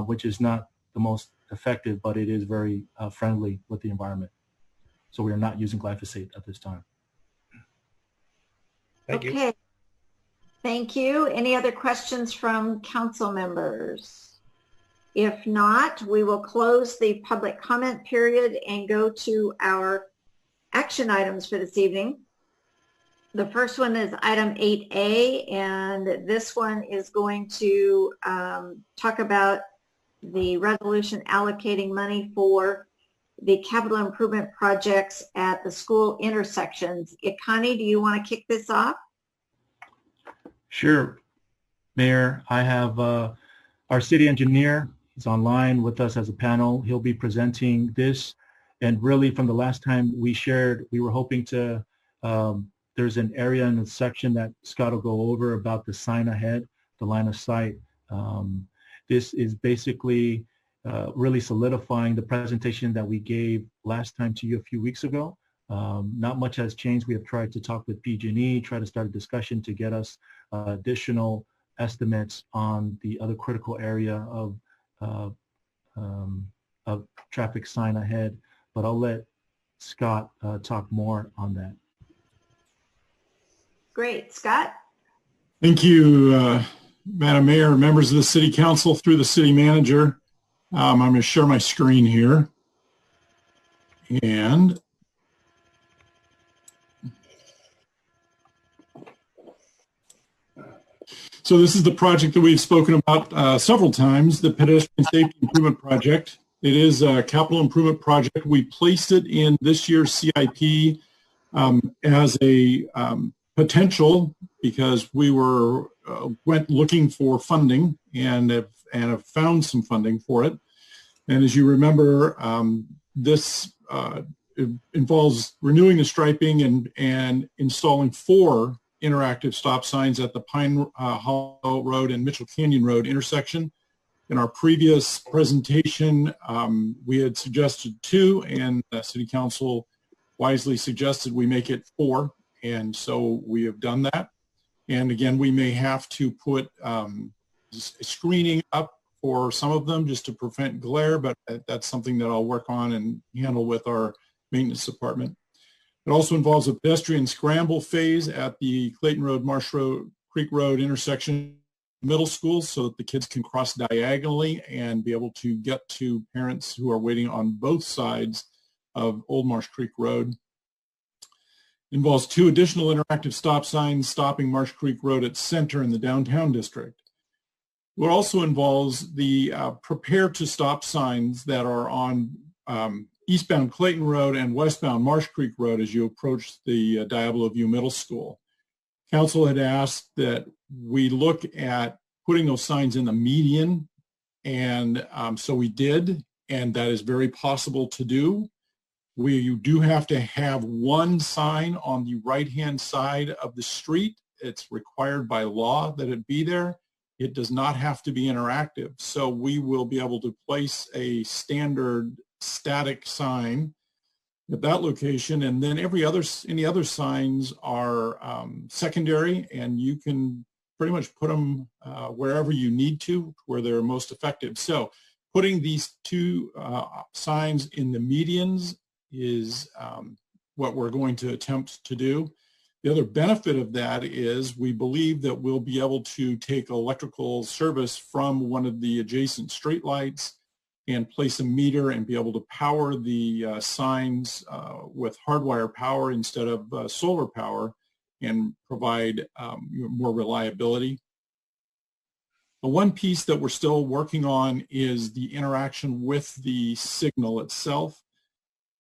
which is not the most effective, but it is very friendly with the environment. So we are not using glyphosate at this time. Thank you. Okay. Thank you. Any other questions from council members? If not, we will close the public comment period and go to our action items for this evening. The first one is item 8A, and this one is going to talk about the resolution allocating money for the capital improvement projects at the school intersections. Ikani, do you want to kick this off? Sure, Mayor. I have our city engineer is online with us as a panel. He'll be presenting this. And really from the last time we shared, we were hoping to, there's an area in the section that Scott will go over about the sign ahead, the line of sight. This is basically really solidifying the presentation that we gave last time to you a few weeks ago. Not much has changed. We have tried to talk with PG&E, try to start a discussion to get us additional estimates on the other critical area of traffic sign ahead, but I'll let Scott talk more on that. Great. Scott? Thank you, Madam Mayor, members of the City Council, through the City Manager. I'm going to share my screen here. And so this is the project that we've spoken about several times, the Pedestrian Safety Improvement Project. It is a capital improvement project. We placed it in this year's CIP as a potential because we went looking for funding and have found some funding for it. And as you remember, this it involves renewing the striping and installing 4 interactive stop signs at the Pine Hollow Road and Mitchell Canyon Road intersection. In our previous presentation, we had suggested 2, and the City Council wisely suggested we make it 4, and so we have done that. And again, we may have to put screening up for some of them just to prevent glare, but that's something that I'll work on and handle with our maintenance department. It also involves a pedestrian scramble phase at the Clayton Road, Marsh Road, Creek Road intersection middle school so that the kids can cross diagonally and be able to get to parents who are waiting on both sides of Old Marsh Creek Road. Involves 2 additional interactive stop signs stopping Marsh Creek Road at Center in the downtown district. It also involves the prepare to stop signs that are on eastbound Clayton Road and westbound Marsh Creek Road as you approach the Diablo View Middle School. Council had asked that we look at putting those signs in the median, and so we did, and that is very possible to do. You do have to have 1 sign on the right-hand side of the street. It's required by law that it be there. It does not have to be interactive. So we will be able to place a standard static sign at that location, and then any other signs are secondary, and you can pretty much put them wherever you need to, where they're most effective. So putting these 2 signs in the medians is what we're going to attempt to do. The other benefit of that is we believe that we'll be able to take electrical service from one of the adjacent streetlights and place a meter and be able to power the signs with hardwire power instead of solar power and provide more reliability. The one piece that we're still working on is the interaction with the signal itself.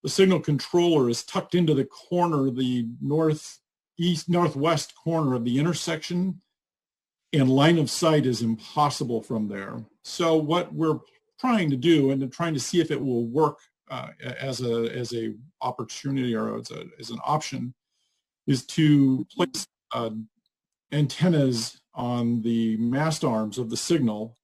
The signal controller is tucked into the corner, the northwest corner of the intersection, and line of sight is impossible from there. So what we're trying to do, and trying to see if it will work as a opportunity or as an option, is to place antennas on the mast arms of the signal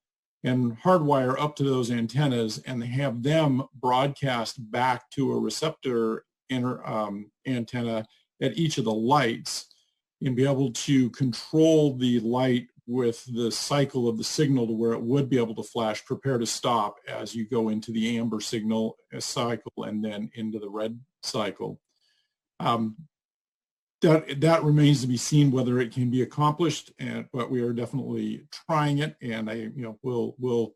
and hardwire up to those antennas and have them broadcast back to a receptor antenna at each of the lights and be able to control the light with the cycle of the signal to where it would be able to flash prepare to stop as you go into the amber signal cycle and then into the red cycle. That remains to be seen whether it can be accomplished, but we are definitely trying it, and we'll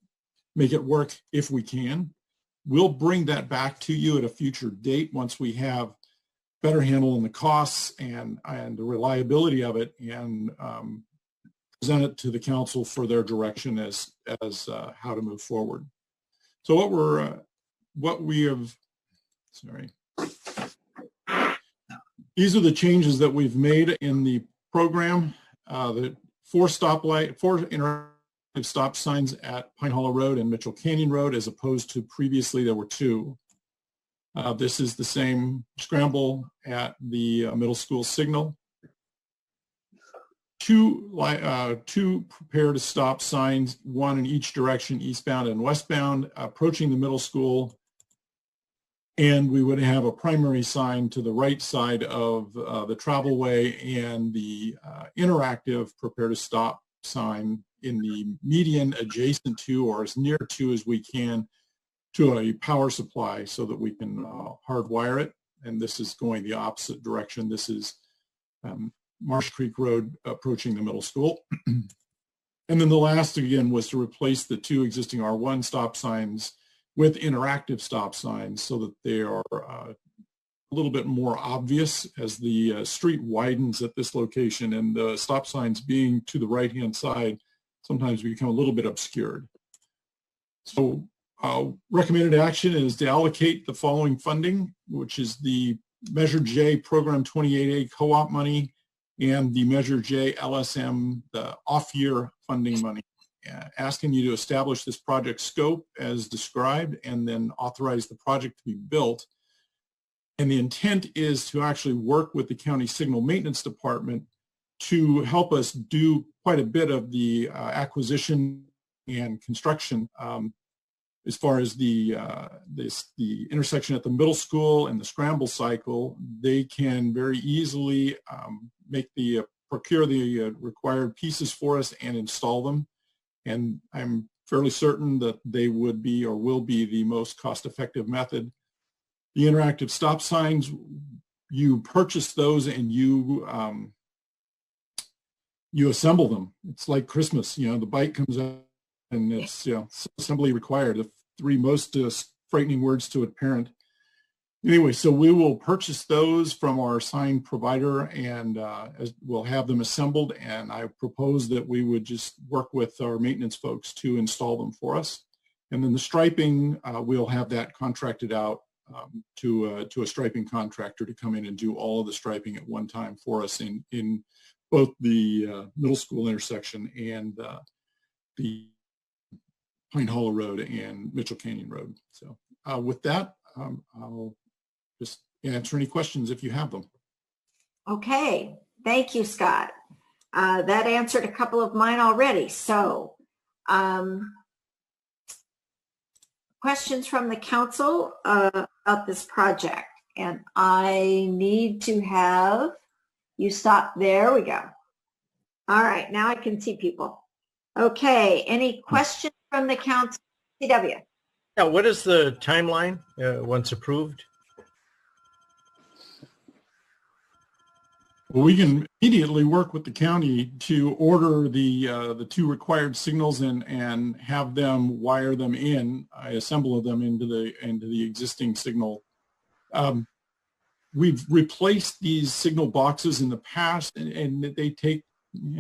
make it work if we can. We'll bring that back to you at a future date once we have better handle on the costs and the reliability of it, and present it to the council for their direction as how to move forward. So these are the changes that we've made in the program. The 4 interactive stop signs at Pine Hollow Road and Mitchell Canyon Road, as opposed to previously there were 2. This is the same scramble at the middle school signal. 2 prepare to stop signs, 1 in each direction, eastbound and westbound, approaching the middle school. And we would have a primary sign to the right side of the travelway and the interactive prepare to stop sign in the median adjacent to or as near to as we can to a power supply so that we can hardwire it. And this is going the opposite direction. This is Marsh Creek Road approaching the middle school. And then the last, again, was to replace the 2 existing R1 stop signs with interactive stop signs so that they are a little bit more obvious as the street widens at this location, and the stop signs being to the right-hand side sometimes become a little bit obscured. So recommended action is to allocate the following funding, which is the Measure J Program 28A co-op money and the Measure J LSM, the off-year funding money. asking you to establish this project scope as described and then authorize the project to be built. And the intent is to actually work with the county signal maintenance department to help us do quite a bit of the acquisition and construction as far as the intersection at the middle school and the scramble cycle. They can very easily procure the required pieces for us and install them. And I'm fairly certain that they would be or will be the most cost-effective method. The interactive stop signs, you purchase those and you assemble them. It's like Christmas, the bike comes out and it's assembly required. The three most frightening words to a parent. Anyway, so we will purchase those from our sign provider and we'll have them assembled, and I propose that we would just work with our maintenance folks to install them for us. And then the striping, we'll have that contracted out to a striping contractor to come in and do all of the striping at one time for us in both the middle school intersection and the Pine Hollow Road and Mitchell Canyon Road. So with that, I'll just answer any questions if you have them. Okay, thank you, Scott. That answered a couple of mine already. So questions from the council about this project. And I need to have you stop. There we go. All right, now I can see people. Okay, any questions from the council? CW. Yeah, what is the timeline once approved? Well, we can immediately work with the county to order the two required signals and have them wire them in. I assemble them into the existing signal. We've replaced these signal boxes in the past, and they take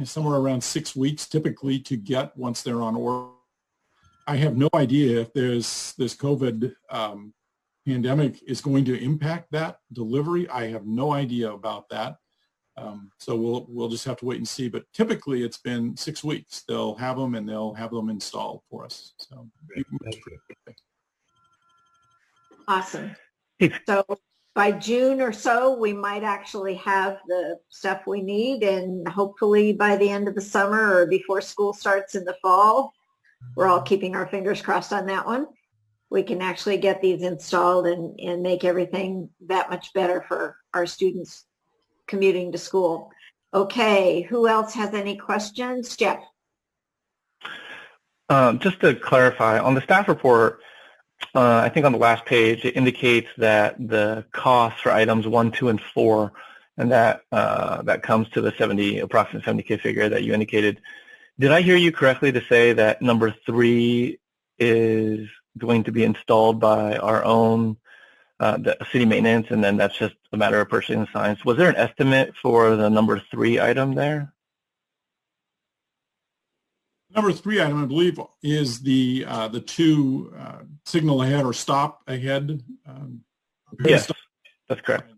somewhere around 6 weeks typically to get once they're on order. I have no idea if this COVID pandemic is going to impact that delivery. I have no idea about that. So we'll just have to wait and see. But typically, it's been 6 weeks. They'll have them and they'll have them installed for us. So awesome. So by June or so, we might actually have the stuff we need, and hopefully by the end of the summer or before school starts in the fall, we're all keeping our fingers crossed on that one, we can actually get these installed and make everything that much better for our students commuting to school. Okay, who else has any questions? Jeff. Just to clarify, on the staff report, I think on the last page, it indicates that the cost for items 1, 2, and 4, and that comes to the approximate 70K figure that you indicated. Did I hear you correctly to say that number 3 is going to be installed by our own the city maintenance, and then that's just a matter of purchasing the signs? Was there an estimate for the number 3 item there? Number 3 item, I believe, is the 2 signal ahead or stop ahead. Yes, that's correct.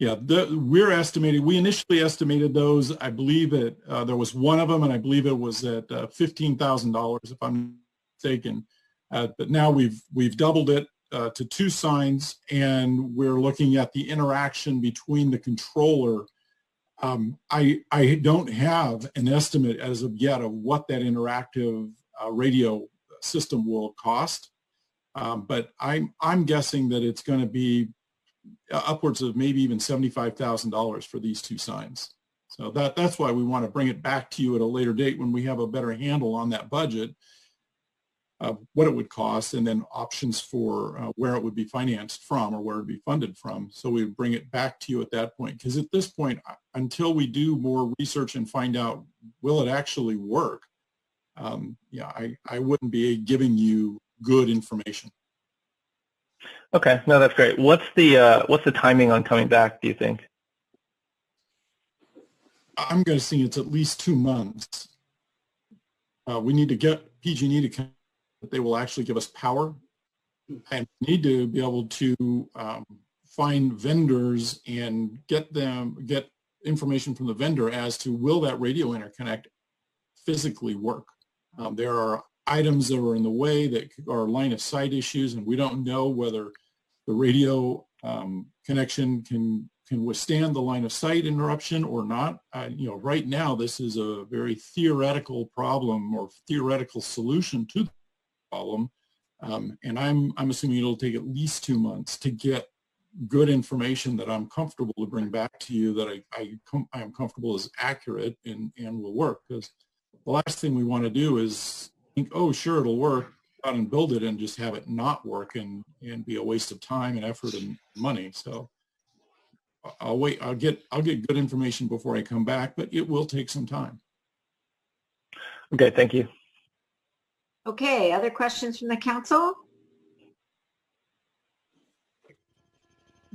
Yeah, we initially estimated those. I believe that there was one of them, and I believe it was at $15,000, if I'm mistaken. But now we've doubled it to 2 signs, and we're looking at the interaction between the controller. I don't have an estimate as of yet of what that interactive radio system will cost, but I'm guessing that it's going to be upwards of maybe even $75,000 for these 2 signs. So that's why we want to bring it back to you at a later date when we have a better handle on that budget of what it would cost, and then options for where it would be financed from or where it would be funded from. So we would bring it back to you at that point, because at this point, until we do more research and find out will it actually work, I wouldn't be giving you good information. Okay, no, that's great. What's the timing on coming back, do you think? I'm guessing it's at least 2 months. We need to get PG&E to come. They will actually give us power, and need to be able to find vendors and get information from the vendor as to will that radio interconnect physically work. There are items that are in the way that are line of sight issues, and we don't know whether the radio connection can withstand the line of sight interruption or not. Right now, this is a very theoretical problem or theoretical solution to the problem. And I'm assuming it'll take at least 2 months to get good information that I'm comfortable to bring back to you, that I am comfortable is accurate and will work. Because the last thing we want to do is think, oh, sure, it'll work, go out and build it and just have it not work and be a waste of time and effort and money. So I'll wait. I'll get good information before I come back, but it will take some time. Okay, thank you. Okay, other questions from the council?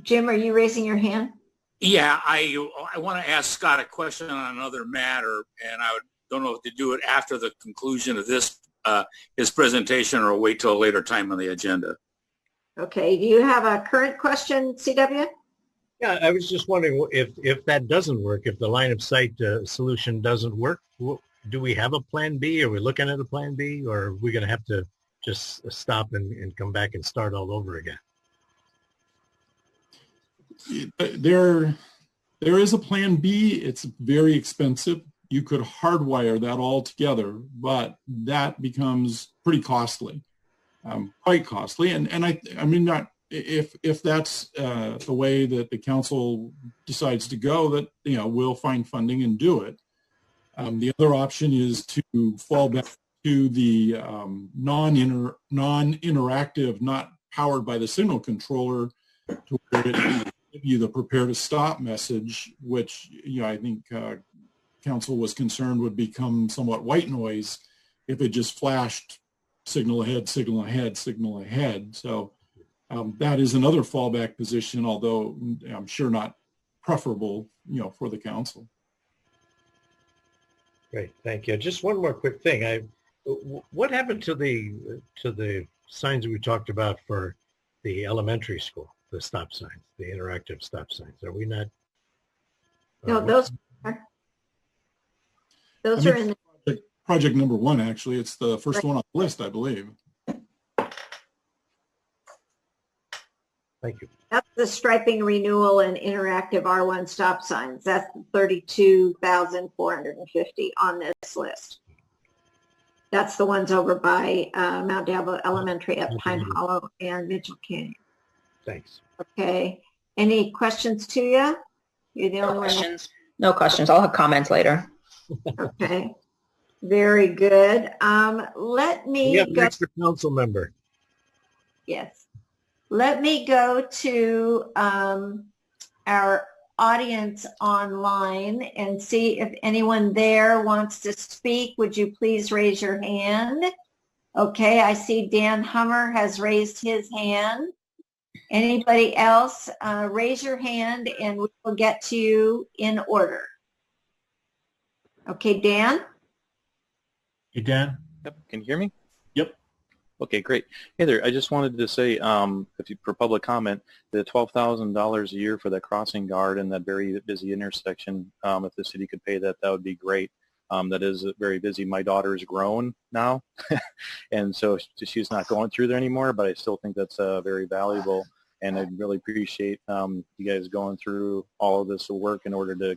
Jim, are you raising your hand? Yeah, I want to ask Scott a question on another matter, and I don't know if to do it after the conclusion of this his presentation or wait till a later time on the agenda. Okay, do you have a current question, CW? Yeah, I was just wondering if that doesn't work, if the line of sight solution doesn't work, do we have a plan B? Are we looking at a plan B, or are we going to have to just stop and come back and start all over again? There is a plan B. It's very expensive. You could hardwire that all together, but that becomes pretty costly, quite costly. And I mean, not if that's the way that the council decides to go, that we'll find funding and do it. The other option is to fall back to the non-interactive, not powered by the signal controller, to where it give you the prepare to stop message, which I think council was concerned would become somewhat white noise if it just flashed signal ahead, signal ahead, signal ahead. So that is another fallback position, although I'm sure not preferable, for the council. Great, thank you. Just one more quick thing. What happened to the signs we talked about for the elementary school? The stop signs, the interactive stop signs. Are we not? No, those are in the project number 1, actually. It's the first one on the list, I believe. Thank you. That's the striping renewal and interactive R1 stop signs. That's $32,450 on this list. That's the ones over by Mount Diablo Elementary at Pine Hollow and Mitchell Canyon. Thanks. Okay. Any questions to you? You're the only one. No questions. I'll have comments later. Okay. Very good. Let me We have an go. extra council member. Yes. Let me go to our audience online and see if anyone there wants to speak. Would you please raise your hand? Okay, I see Dan Hummer has raised his hand. Anybody else, raise your hand and we will get to you in order. Okay, Dan? Hey, Dan. Yep. Can you hear me? Yep. Okay, great. Hey there. I just wanted to say, for public comment, the $12,000 a year for that crossing guard and that very busy intersection, if the city could pay that, that would be great. That is very busy. My daughter's grown now, and so she's not going through there anymore, but I still think that's very valuable, and I really appreciate you guys going through all of this work in order to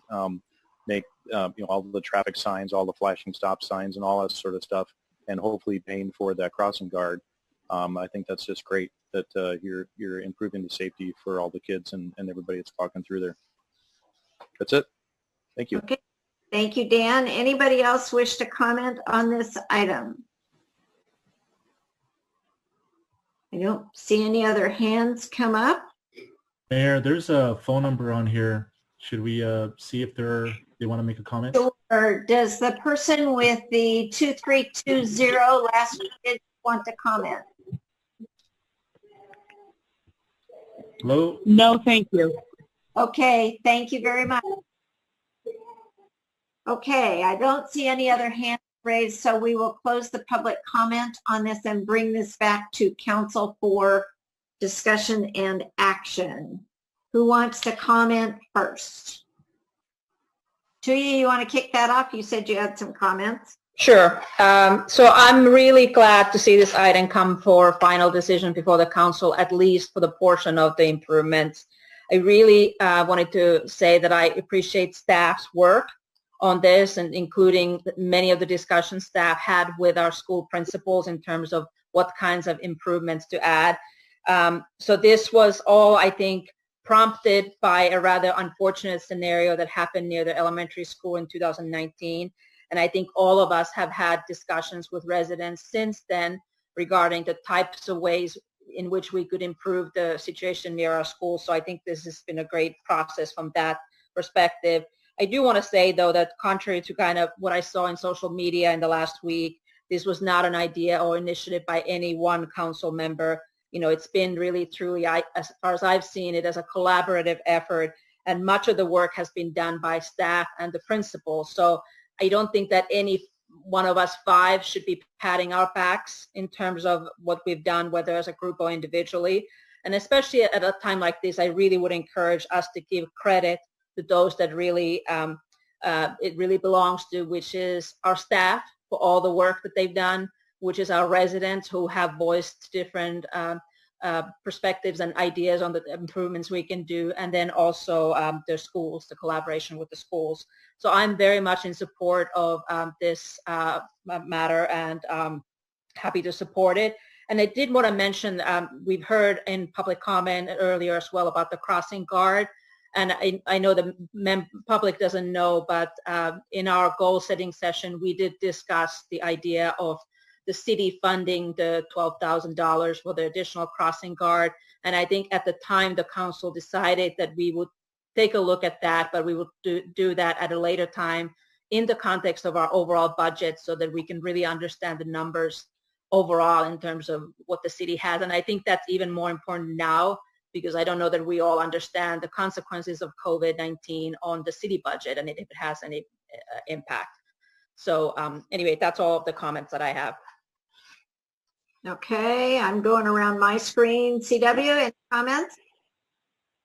make all the traffic signs, all the flashing stop signs, and all that sort of stuff, and hopefully paying for that crossing guard. I think that's just great that you're improving the safety for all the kids and everybody that's walking through there. That's it. Thank you. Okay. Thank you, Dan. Anybody else wish to comment on this item? I don't see any other hands come up. Mayor, there's a phone number on here. Should we see if they want to make a comment? Or does the person with the 2320 last digit want to comment? Hello? No, thank you. Okay, thank you very much. Okay, I don't see any other hands raised, so we will close the public comment on this and bring this back to council for discussion and action. Who wants to comment first? Tuya, you want to kick that off? You said you had some comments. Sure. So I'm really glad to see this item come for final decision before the council, at least for the portion of the improvements. I really wanted to say that I appreciate staff's work on this, and including many of the discussions staff had with our school principals in terms of what kinds of improvements to add. So this was all, I think, prompted by a rather unfortunate scenario that happened near the elementary school in 2019. And I think all of us have had discussions with residents since then regarding the types of ways in which we could improve the situation near our school. So I think this has been a great process from that perspective. I do want to say, though, that contrary to kind of what I saw in social media in the last week, this was not an idea or initiative by any one council member. You know, it's been really, truly, as far as I've seen it, as a collaborative effort, and much of the work has been done by staff and the principals. So I don't think that any one of us five should be patting our backs in terms of what we've done, whether as a group or individually. And especially at a time like this, I really would encourage us to give credit to those that really it really belongs to, which is our staff for all the work that they've done, which is our residents who have voiced different perspectives and ideas on the improvements we can do, and then also the schools, the collaboration with the schools. So I'm very much in support of this matter, and happy to support it. And I did want to mention, we've heard in public comment earlier as well about the crossing guard. And I know the public doesn't know, but in our goal setting session, we did discuss the idea of the city funding the $12,000 for the additional crossing guard. And I think at the time the council decided that we would take a look at that, but we will do that at a later time in the context of our overall budget, so that we can really understand the numbers overall in terms of what the city has. And I think that's even more important now, because I don't know that we all understand the consequences of COVID-19 on the city budget and if it has any impact. So anyway, that's all of the comments that I have. Okay, I'm going around my screen. CW, any comments?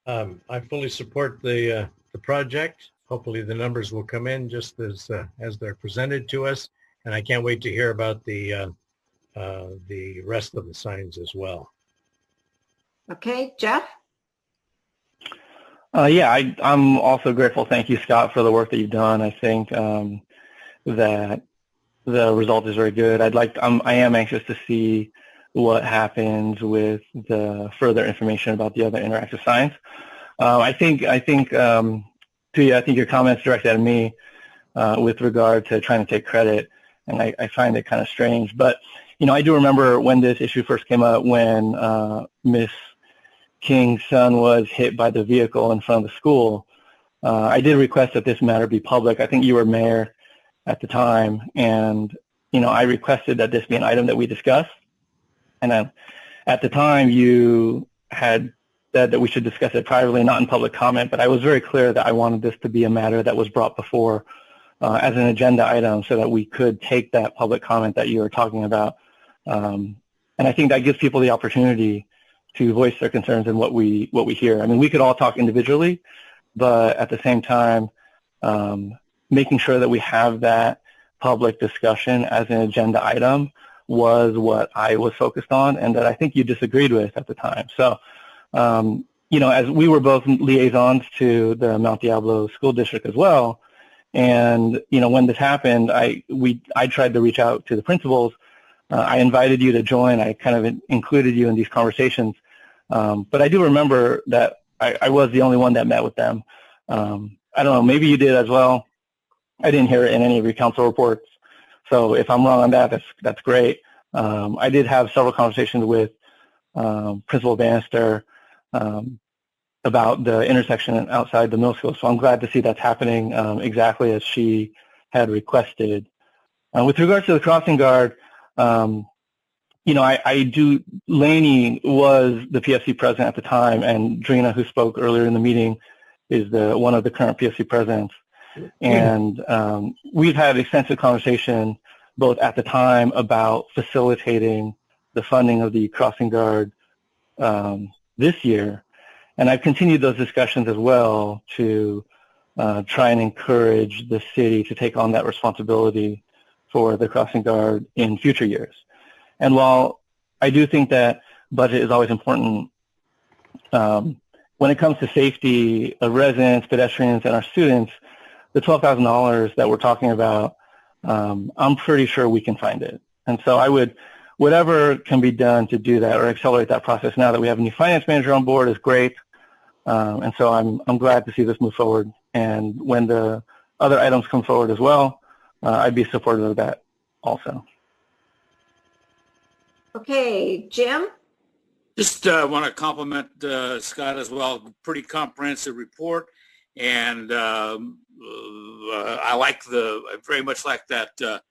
I fully support the project. Hopefully the numbers will come in just as they're presented to us, and I can't wait to hear about the rest of the signs as well. Okay, Jeff? Yeah, I'm also grateful. Thank you, Scott, for the work that you've done. I think that the result is very good. I am anxious to see what happens with the further information about the other interactive signs. I think your comments directed at me with regard to trying to take credit, and I find it kind of strange. But I do remember when this issue first came up, when Miss King's son was hit by the vehicle in front of the school. I did request that this matter be public. I think you were mayor at the time, and I requested that this be an item that we discuss. And then at the time, you had said that we should discuss it privately, not in public comment. But I was very clear that I wanted this to be a matter that was brought before as an agenda item, so that we could take that public comment that you were talking about. And I think that gives people the opportunity to voice their concerns and what we hear. I mean, we could all talk individually, but at the same time, making sure that we have that public discussion as an agenda item was what I was focused on, and that I think you disagreed with at the time. So, as we were both liaisons to the Mount Diablo School District as well, and when this happened, I tried to reach out to the principals. I invited you to join. I kind of included you in these conversations. But I do remember that I was the only one that met with them. I don't know, maybe you did as well. I didn't hear it in any of your council reports. So if I'm wrong on that, that's great. I did have several conversations with Principal Bannister about the intersection outside the middle school. So I'm glad to see that's happening exactly as she had requested. With regards to the crossing guard, Laney was the PFC president at the time, and Drina, who spoke earlier in the meeting, is one of the current PFC presidents. And we've had extensive conversation both at the time about facilitating the funding of the crossing guard this year. And I've continued those discussions as well to try and encourage the city to take on that responsibility for the crossing guard in future years. And while I do think that budget is always important, when it comes to safety of residents, pedestrians, and our students, the $12,000 that we're talking about, I'm pretty sure we can find it. And so I would, whatever can be done to do that or accelerate that process now that we have a new finance manager on board is great. And so I'm glad to see this move forward. And when the other items come forward as well, I'd be supportive of that also. Okay, Jim? Just want to compliment Scott as well. Pretty comprehensive report, and I very much like that.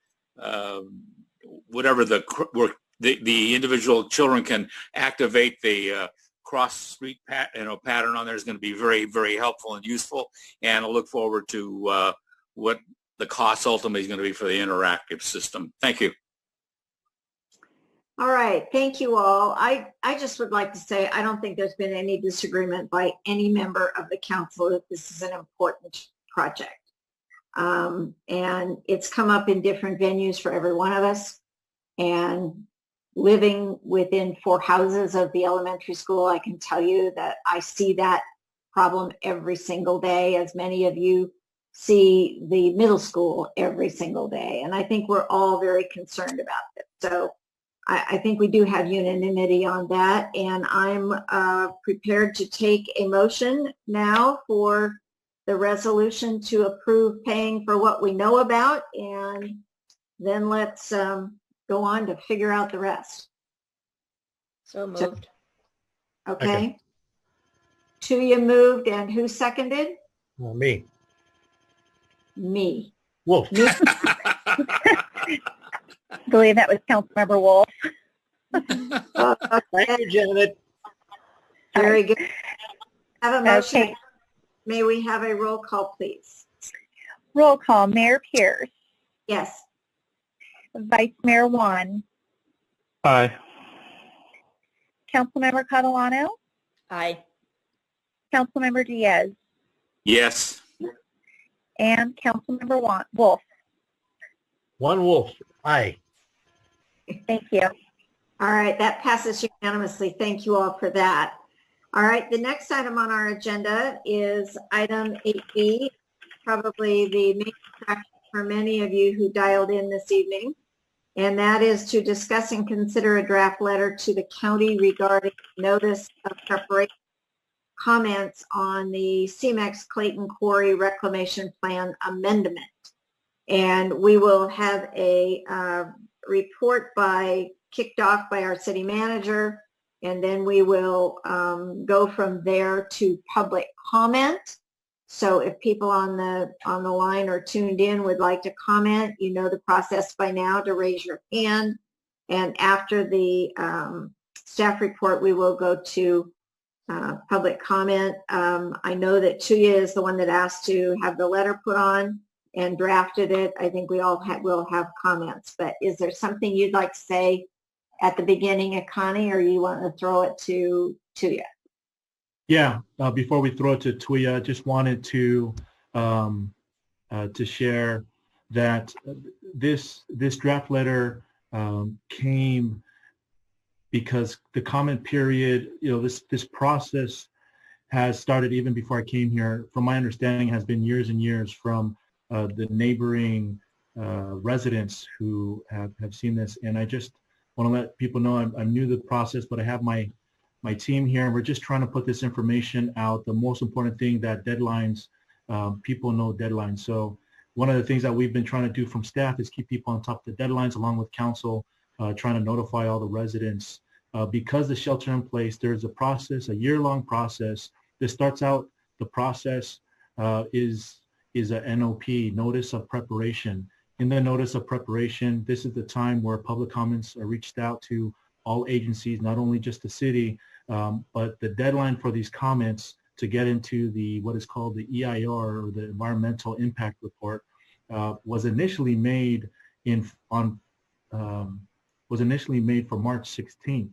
Whatever the individual children can activate the cross street pattern on there is going to be very, very helpful and useful. And I look forward to what the cost ultimately is going to be for the interactive system. Thank you. All right, thank you all. I just would like to say I don't think there's been any disagreement by any member of the council that this is an important project. And it's come up in different venues for every one of us. And living within 4 houses of the elementary school, I can tell you that I see that problem every single day, as many of you see the middle school every single day. And I think we're all very concerned about this. So I think we do have unanimity on that, and I'm prepared to take a motion now for the resolution to approve paying for what we know about, and then let's go on to figure out the rest. So moved. Okay. Tuya moved, and who seconded? Well, me. Me. Wolf. Me. I believe that was Councilmember Wolf. Thank you, Janet. Very good. Have a motion. Okay. May we have a roll call, please? Roll call. Mayor Pierce. Yes. Vice Mayor Juan. Aye. Councilmember Catalano. Aye. Councilmember Diaz. Yes. And Councilmember Wolf. One Wolf. Aye. Thank you. All right, that passes unanimously. Thank you all for that. All right, the next item on our agenda is item 8B, probably the main attraction for many of you who dialed in this evening, and that is to discuss and consider a draft letter to the county regarding notice of preparation comments on the CMEX Clayton Quarry Reclamation Plan amendment. And we will have a report kicked off by our city manager, and then we will go from there to public comment. So if people on the line or tuned in would like to comment, you know the process by now to raise your hand. And after the staff report, we will go to public comment. I know that Tuya is the one that asked to have the letter put on and drafted it. I think we all will have comments, but is there something you'd like to say at the beginning, Connie, or you want to throw it to Tuya? Yeah, before we throw it to Tuya, I just wanted to share that this draft letter came because the comment period, this process has started even before I came here. From my understanding, has been years and years from the neighboring residents who have seen this. And I just want to let people know I'm new to the process, but I have my team here, and we're just trying to put this information out. The most important thing that deadlines, people know deadlines. So one of the things that we've been trying to do from staff is keep people on top of the deadlines, along with council, trying to notify all the residents. Because the shelter in place, there's a process, a year-long process. This starts out, the process is a NOP, Notice of Preparation. In the Notice of Preparation, this is the time where public comments are reached out to all agencies, not only just the city, but the deadline for these comments to get into what is called the EIR, or the Environmental Impact Report, was initially made for March 16th.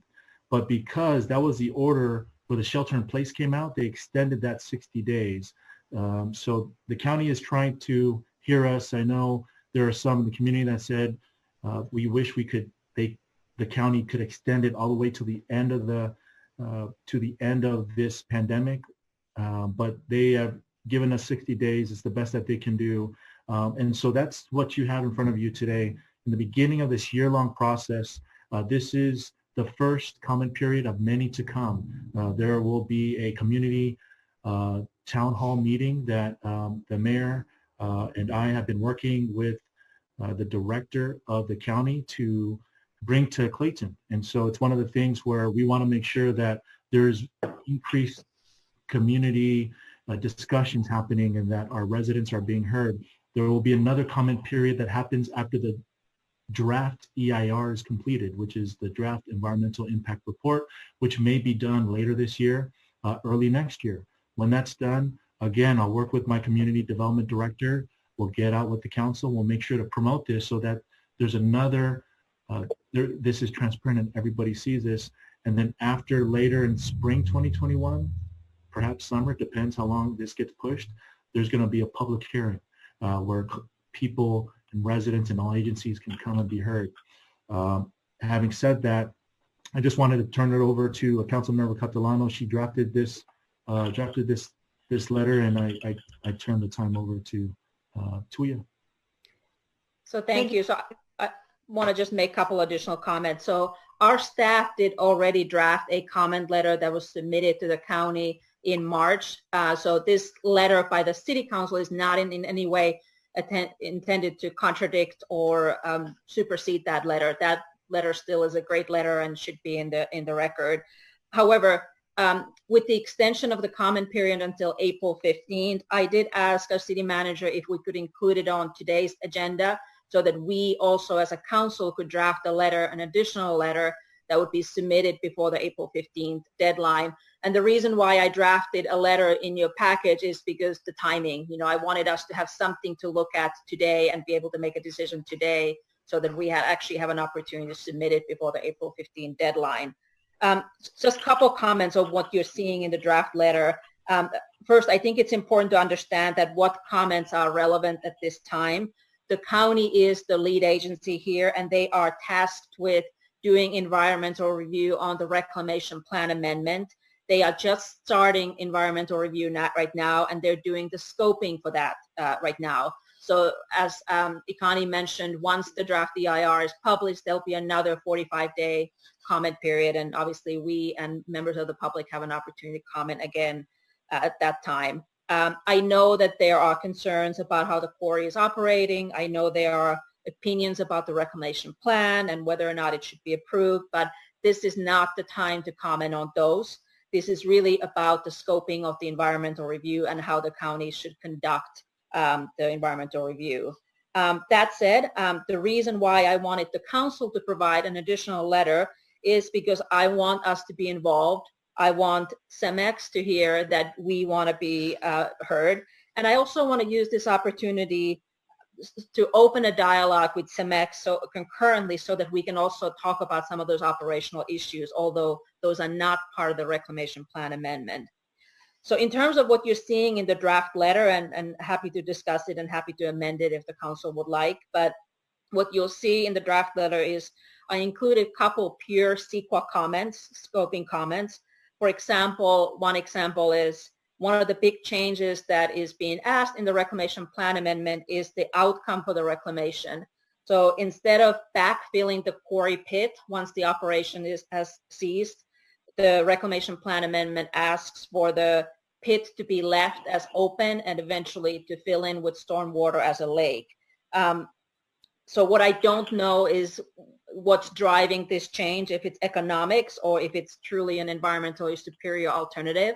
But because that was the order where the shelter in place came out, they extended that 60 days. So the county is trying to hear us. I know There are some in the community that said, we wish the county could extend it all the way to the end of this pandemic, but they have given us 60 days. It's the best that they can do. And so that's what you have in front of you today. In the beginning of this year-long process, this is the first comment period of many to come. There will be a community town hall meeting that the mayor and I have been working with the director of the county to bring to Clayton. And so it's one of the things where we want to make sure that there's increased community discussions happening and that our residents are being heard. There will be another comment period that happens after the draft EIR is completed, which is the draft environmental impact report, which may be done later this year, early next year. When that's done, again, I'll work with my community development director. We'll get out with the council. We'll make sure to promote this so that there's another, this is transparent and everybody sees this. And then after later in spring 2021, perhaps summer, depends how long this gets pushed, there's going to be a public hearing where people and residents and all agencies can come and be heard. Having said that, I just wanted to turn it over to Councilmember Catalano. She drafted this letter, and I turn the time over to Tuya. So thank you. So I want to just make a couple additional comments. So our staff did already draft a comment letter that was submitted to the county in March. So this letter by the city council is not in any way intended to contradict or supersede that letter. That letter still is a great letter and should be in the record. However, with the extension of the comment period until April 15th, I did ask our city manager if we could include it on today's agenda so that we also as a council could draft a letter, an additional letter that would be submitted before the April 15th deadline. And the reason why I drafted a letter in your package is because the timing. You know, I wanted us to have something to look at today and be able to make a decision today so that we actually have an opportunity to submit it before the April 15th deadline. Just a couple comments on what you're seeing in the draft letter. First, I think it's important to understand that what comments are relevant at this time. The county is the lead agency here, and they are tasked with doing environmental review on the reclamation plan amendment. They are just starting environmental review right now, and they're doing the scoping for that right now. So as Ikani mentioned, once the draft EIR is published, there'll be another 45-day comment period, and obviously we and members of the public have an opportunity to comment again at that time. I know that there are concerns about how the quarry is operating. I know there are opinions about the reclamation plan and whether or not it should be approved, but this is not the time to comment on those. This is really about the scoping of the environmental review and how the county should conduct the environmental review. That said, the reason why I wanted the council to provide an additional letter is because I want us to be involved. I want CEMEX to hear that we want to be heard. And I also want to use this opportunity to open a dialogue with CEMEX concurrently so that we can also talk about some of those operational issues, although those are not part of the reclamation plan amendment. So in terms of what you're seeing in the draft letter, and happy to discuss it and happy to amend it if the council would like, but what you'll see in the draft letter is I included a couple pure CEQA comments, scoping comments. For example, one example is one of the big changes that is being asked in the reclamation plan amendment is the outcome for the reclamation. So instead of backfilling the quarry pit once the operation has ceased, the reclamation plan amendment asks for the pit to be left as open and eventually to fill in with stormwater as a lake. So what I don't know is what's driving this change, if it's economics or if it's truly an environmentally superior alternative.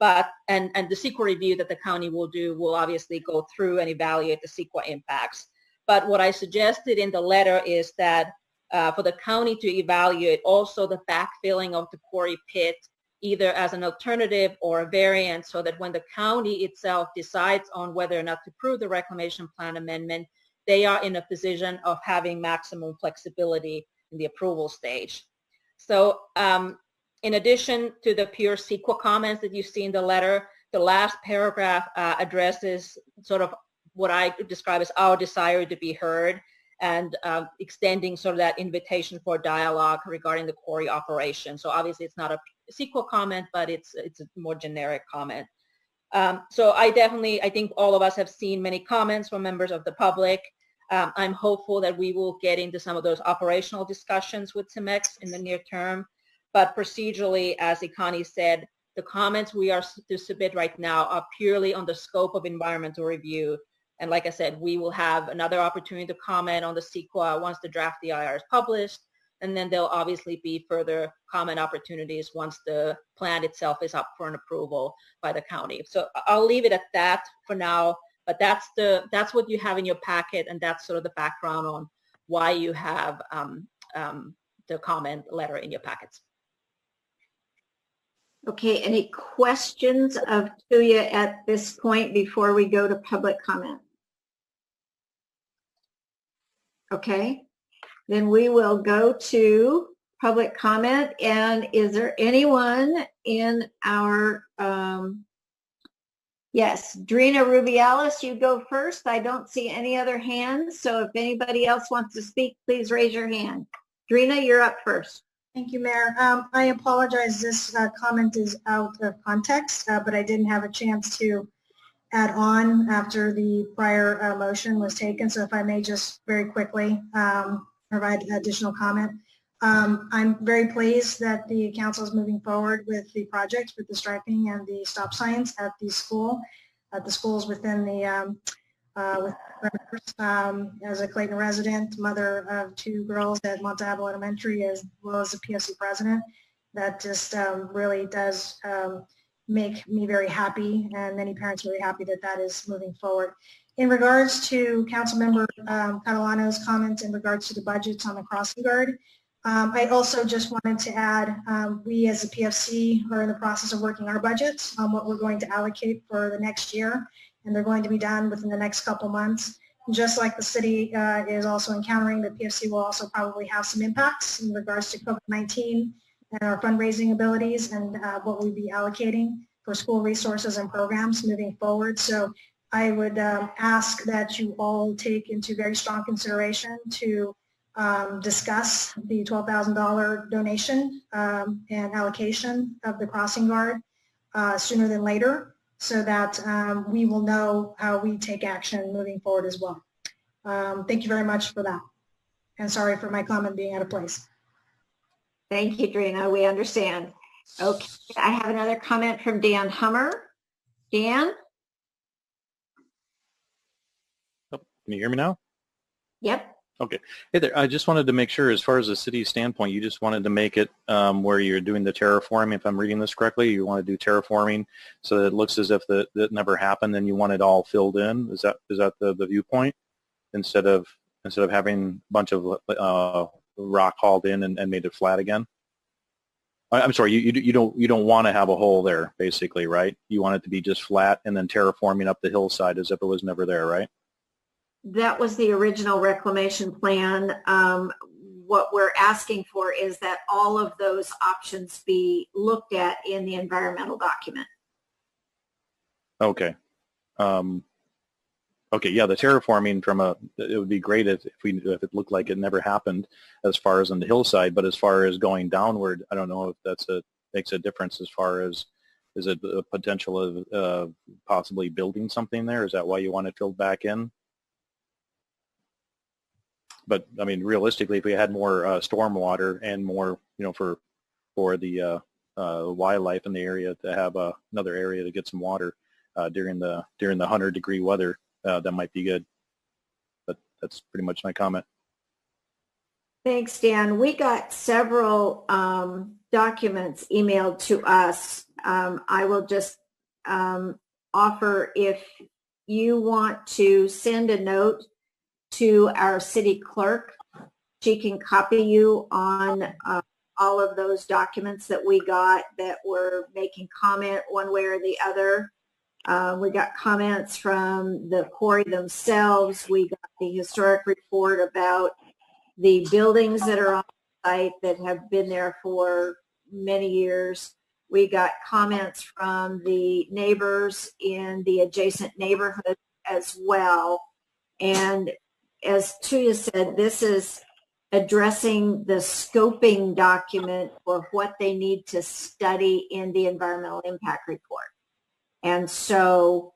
But and the CEQA review that the county will do will obviously go through and evaluate the CEQA impacts. But what I suggested in the letter is that for the county to evaluate also the backfilling of the quarry pit either as an alternative or a variant so that when the county itself decides on whether or not to approve the reclamation plan amendment, they are in a position of having maximum flexibility in the approval stage. So in addition to the pure CEQA comments that you see in the letter, the last paragraph addresses sort of what I describe as our desire to be heard, and extending sort of that invitation for dialogue regarding the quarry operation. So obviously it's not a sequel comment, but it's a more generic comment. So I think all of us have seen many comments from members of the public. I'm hopeful that we will get into some of those operational discussions with CEMEX in the near term. But procedurally, as Ikani said, the comments we are to submit right now are purely on the scope of environmental review. And like I said, we will have another opportunity to comment on the CEQA once the draft DIR is published. And then there'll obviously be further comment opportunities once the plan itself is up for an approval by the county. So I'll leave it at that for now. But that's what you have in your packet, and that's sort of the background on why you have the comment letter in your packets. Okay, any questions of Tuya at this point before we go to public comment? Okay, then we will go to public comment. And is there anyone in our, yes, Drina Rubialis, you go first. I don't see any other hands. So if anybody else wants to speak, please raise your hand. Drina, you're up first. Thank you, Mayor. I apologize, this comment is out of context, but I didn't have a chance to add on after the prior motion was taken. So if I may just very quickly provide additional comment. I'm very pleased that the council is moving forward with the project, with the striping and the stop signs at the schools within the as a Clayton resident, mother of 2 girls at Montalvo Elementary, as well as a PSC president. That just really does make me very happy, and many parents very happy that that is moving forward. In regards to Councilmember Catalano's comments in regards to the budgets on the crossing guard, I also just wanted to add, we as a PFC are in the process of working our budgets on what we're going to allocate for the next year, and they're going to be done within the next couple months. Just like the city is also encountering, the PFC will also probably have some impacts in regards to COVID-19 and our fundraising abilities and what we'll be allocating for school resources and programs moving forward. So I would ask that you all take into very strong consideration to discuss the $12,000 donation and allocation of the crossing guard sooner than later, so that we will know how we take action moving forward as well. Thank you very much for that. And sorry for my comment being out of place. Thank you, Drina. We understand. Okay, I have another comment from Dan Hummer. Dan? Oh, can you hear me now? Yep. Okay. Hey there. I just wanted to make sure, as far as the city standpoint, you just wanted to make it where you're doing the terraforming. If I'm reading this correctly, you want to do terraforming so that it looks as if that never happened, and you want it all filled in. Is that the viewpoint? Instead of having a bunch of rock hauled in and made it flat again. I'm sorry. You don't want to have a hole there, basically, right? You want it to be just flat and then terraforming up the hillside as if it was never there, right? That was the original reclamation plan. What we're asking for is that all of those options be looked at in the environmental document. Okay. Okay, yeah, the terraforming it would be great if it looked like it never happened as far as on the hillside, but as far as going downward, I don't know if makes a difference as far as, is it a potential of possibly building something there? Is that why you want it filled back in? But I mean, realistically, if we had more stormwater and more, for the wildlife in the area to have another area to get some water during the 100-degree weather, that might be good. But that's pretty much my comment. Thanks, Dan. We got several documents emailed to us. I will just offer, if you want to send a note to our city clerk, she can copy you on all of those documents that we got that were making comment one way or the other. We got comments from the quarry themselves. We got the historic report about the buildings that are on site that have been there for many years. We got comments from the neighbors in the adjacent neighborhood as well. And as Tuya said, this is addressing the scoping document for what they need to study in the environmental impact report. And so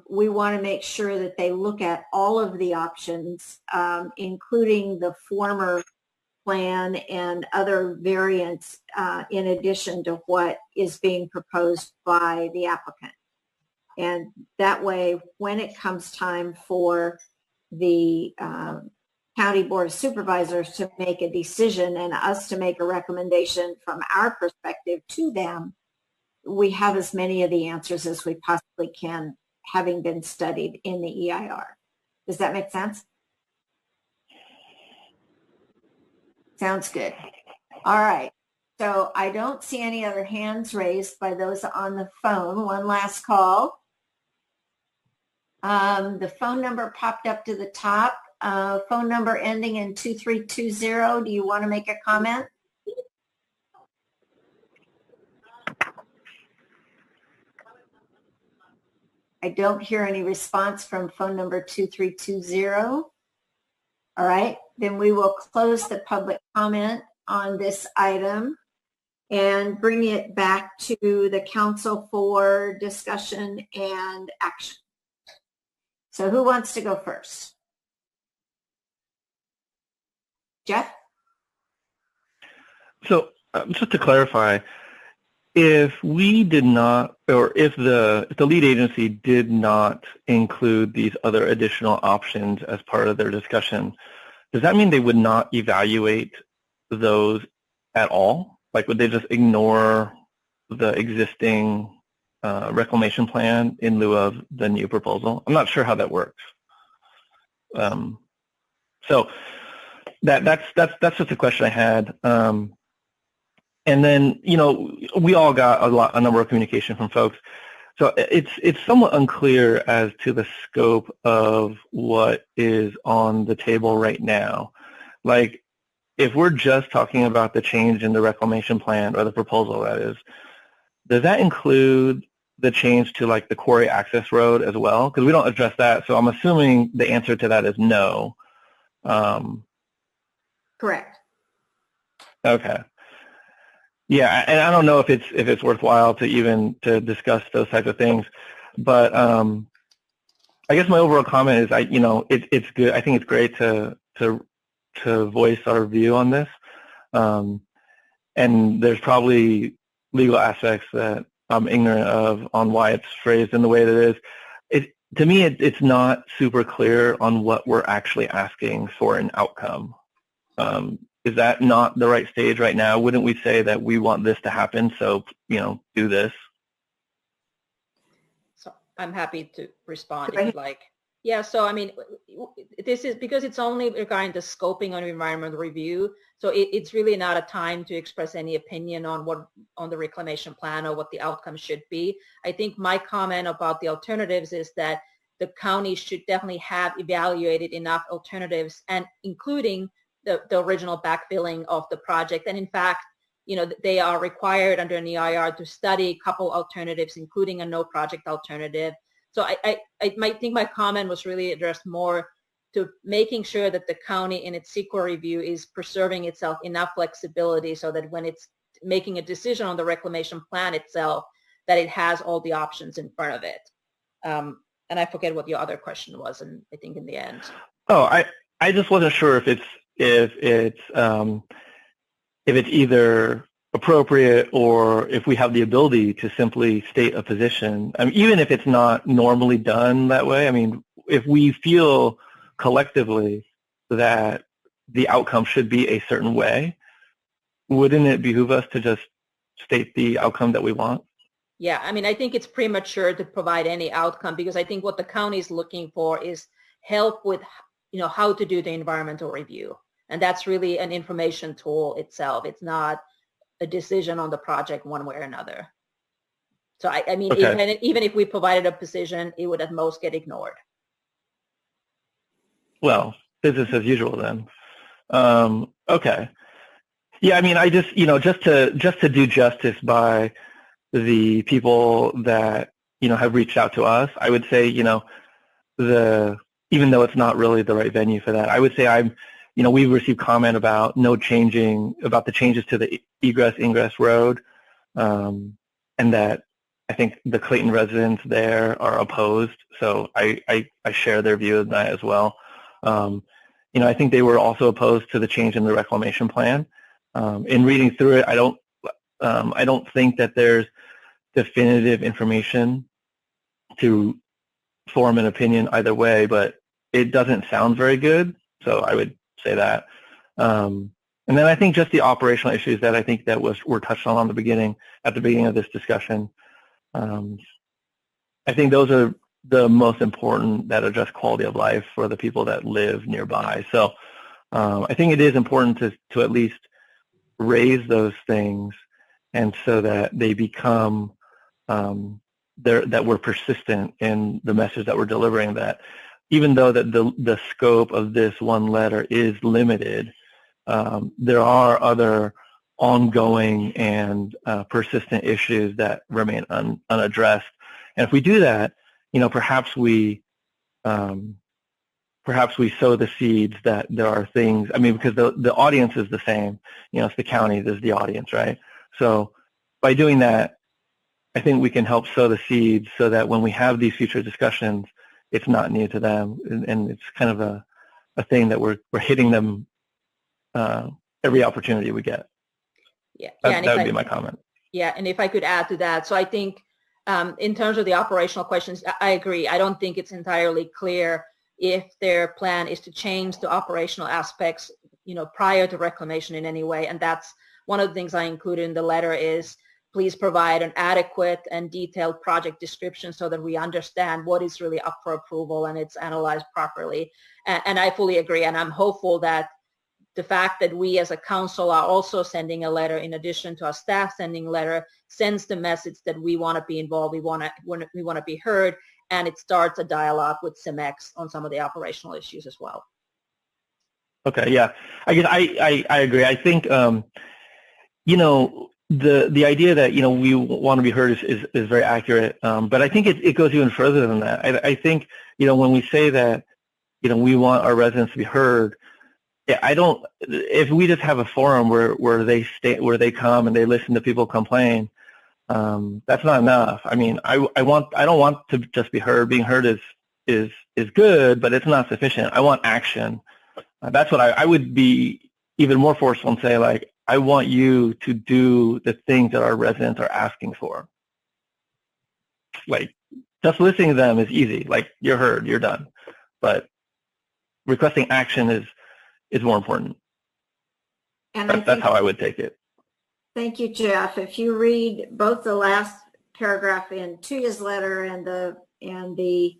we want to make sure that they look at all of the options, including the former plan and other variants in addition to what is being proposed by the applicant. And that way, when it comes time for the County Board of Supervisors to make a decision and us to make a recommendation from our perspective to them, we have as many of the answers as we possibly can, having been studied in the EIR. Does that make sense? Sounds good. All right. So I don't see any other hands raised by those on the phone. One last call. The phone number popped up to the top. Phone number ending in 2320. Do you want to make a comment? I don't hear any response from phone number 2320. All right, then we will close the public comment on this item and bring it back to the council for discussion and action. So who wants to go first? Jeff? So just to clarify, if we did not, or if the lead agency did not include these other additional options as part of their discussion, does that mean they would not evaluate those at all? Like, would they just ignore the existing reclamation plan in lieu of the new proposal? I'm not sure how that works. So that's just a question I had. And then, you know, we all got a number of communication from folks. So it's somewhat unclear as to the scope of what is on the table right now. Like, if we're just talking about the change in the reclamation plan, or the proposal that is, does that include the change to like the quarry access road as well? Because we don't address that. So I'm assuming the answer to that is no. Correct. Okay. Yeah, and I don't know if it's worthwhile to discuss those types of things, but I guess my overall comment is it's good. I think it's great to voice our view on this, and there's probably legal aspects that I'm ignorant of on why it's phrased in the way that it is. To me, it's not super clear on what we're actually asking for an outcome. Is that not the right stage right now? Wouldn't we say that we want this to happen, so, do this? So I'm happy to respond if you'd like. Yeah, so I mean, this is because it's only regarding the scoping on environmental review. So it's really not a time to express any opinion on the reclamation plan or what the outcome should be. I think my comment about the alternatives is that the county should definitely have evaluated enough alternatives, and including the original backfilling of the project. And in fact, they are required under an EIR to study a couple alternatives, including a no project alternative. So I might think my comment was really addressed more to making sure that the county in its CEQA review is preserving itself enough flexibility so that when it's making a decision on the reclamation plan itself, that it has all the options in front of it. And I forget what your other question was, and I think in the end. Oh, I just wasn't sure if it's either appropriate or if we have the ability to simply state a position. I mean, even if it's not normally done that way, I mean, if we feel collectively that the outcome should be a certain way, wouldn't it behoove us to just state the outcome that we want? Yeah, I mean, I think it's premature to provide any outcome, because I think what the county is looking for is help with, how to do the environmental review. And that's really an information tool itself. It's not a decision on the project one way or another. So I mean, okay, even if we provided a position, it would at most get ignored. Well, business as usual then. Okay. Yeah, I mean, I just, just to do justice by the people that, have reached out to us, I would say, even though it's not really the right venue for that, I would say we've received comment about the changes to the egress-ingress road, and that I think the Clayton residents there are opposed. So I share their view of that as well. I think they were also opposed to the change in the reclamation plan. In reading through it, I don't think that there's definitive information to form an opinion either way, but it doesn't sound very good. So I would say that. And then I think just the operational issues that I think that were touched on at the beginning of this discussion. I think those are the most important, that address quality of life for the people that live nearby. So I think it is important to at least raise those things, and so that they become that we're persistent in the message that we're delivering, that even though that the scope of this one letter is limited, there are other ongoing and persistent issues that remain unaddressed. And if we do that, perhaps we sow the seeds that there are things. I mean, because the audience is the same. It's the county is the audience, right? So by doing that, I think we can help sow the seeds so that when we have these future discussions, it's not new to them, and it's kind of a thing that we're hitting them every opportunity we get. Yeah, that would be my comment. Yeah, and if I could add to that, so I think in terms of the operational questions, I agree. I don't think it's entirely clear if their plan is to change the operational aspects, prior to reclamation in any way. And that's one of the things I included in the letter is, please provide an adequate and detailed project description so that we understand what is really up for approval and it's analyzed properly. And I fully agree. And I'm hopeful that the fact that we as a council are also sending a letter in addition to our staff sending a letter sends the message that we want to be involved, we want to be heard, and it starts a dialogue with CEMEX on some of the operational issues as well. Okay, yeah. I guess I agree. I think, the idea that, we want to be heard is very accurate, but I think it goes even further than that. I think, when we say that, we want our residents to be heard, if we just have a forum where they come and they listen to people complain, that's not enough. I mean, I don't want to just be heard. Being heard is good, but it's not sufficient. I want action. That's what I would be even more forceful and say, like, I want you to do the things that our residents are asking for. Like, just listening to them is easy. Like, you're heard, you're done. But requesting action is more important. And that's how I would take it. Thank you, Jeff. If you read both the last paragraph in Tuya's letter and the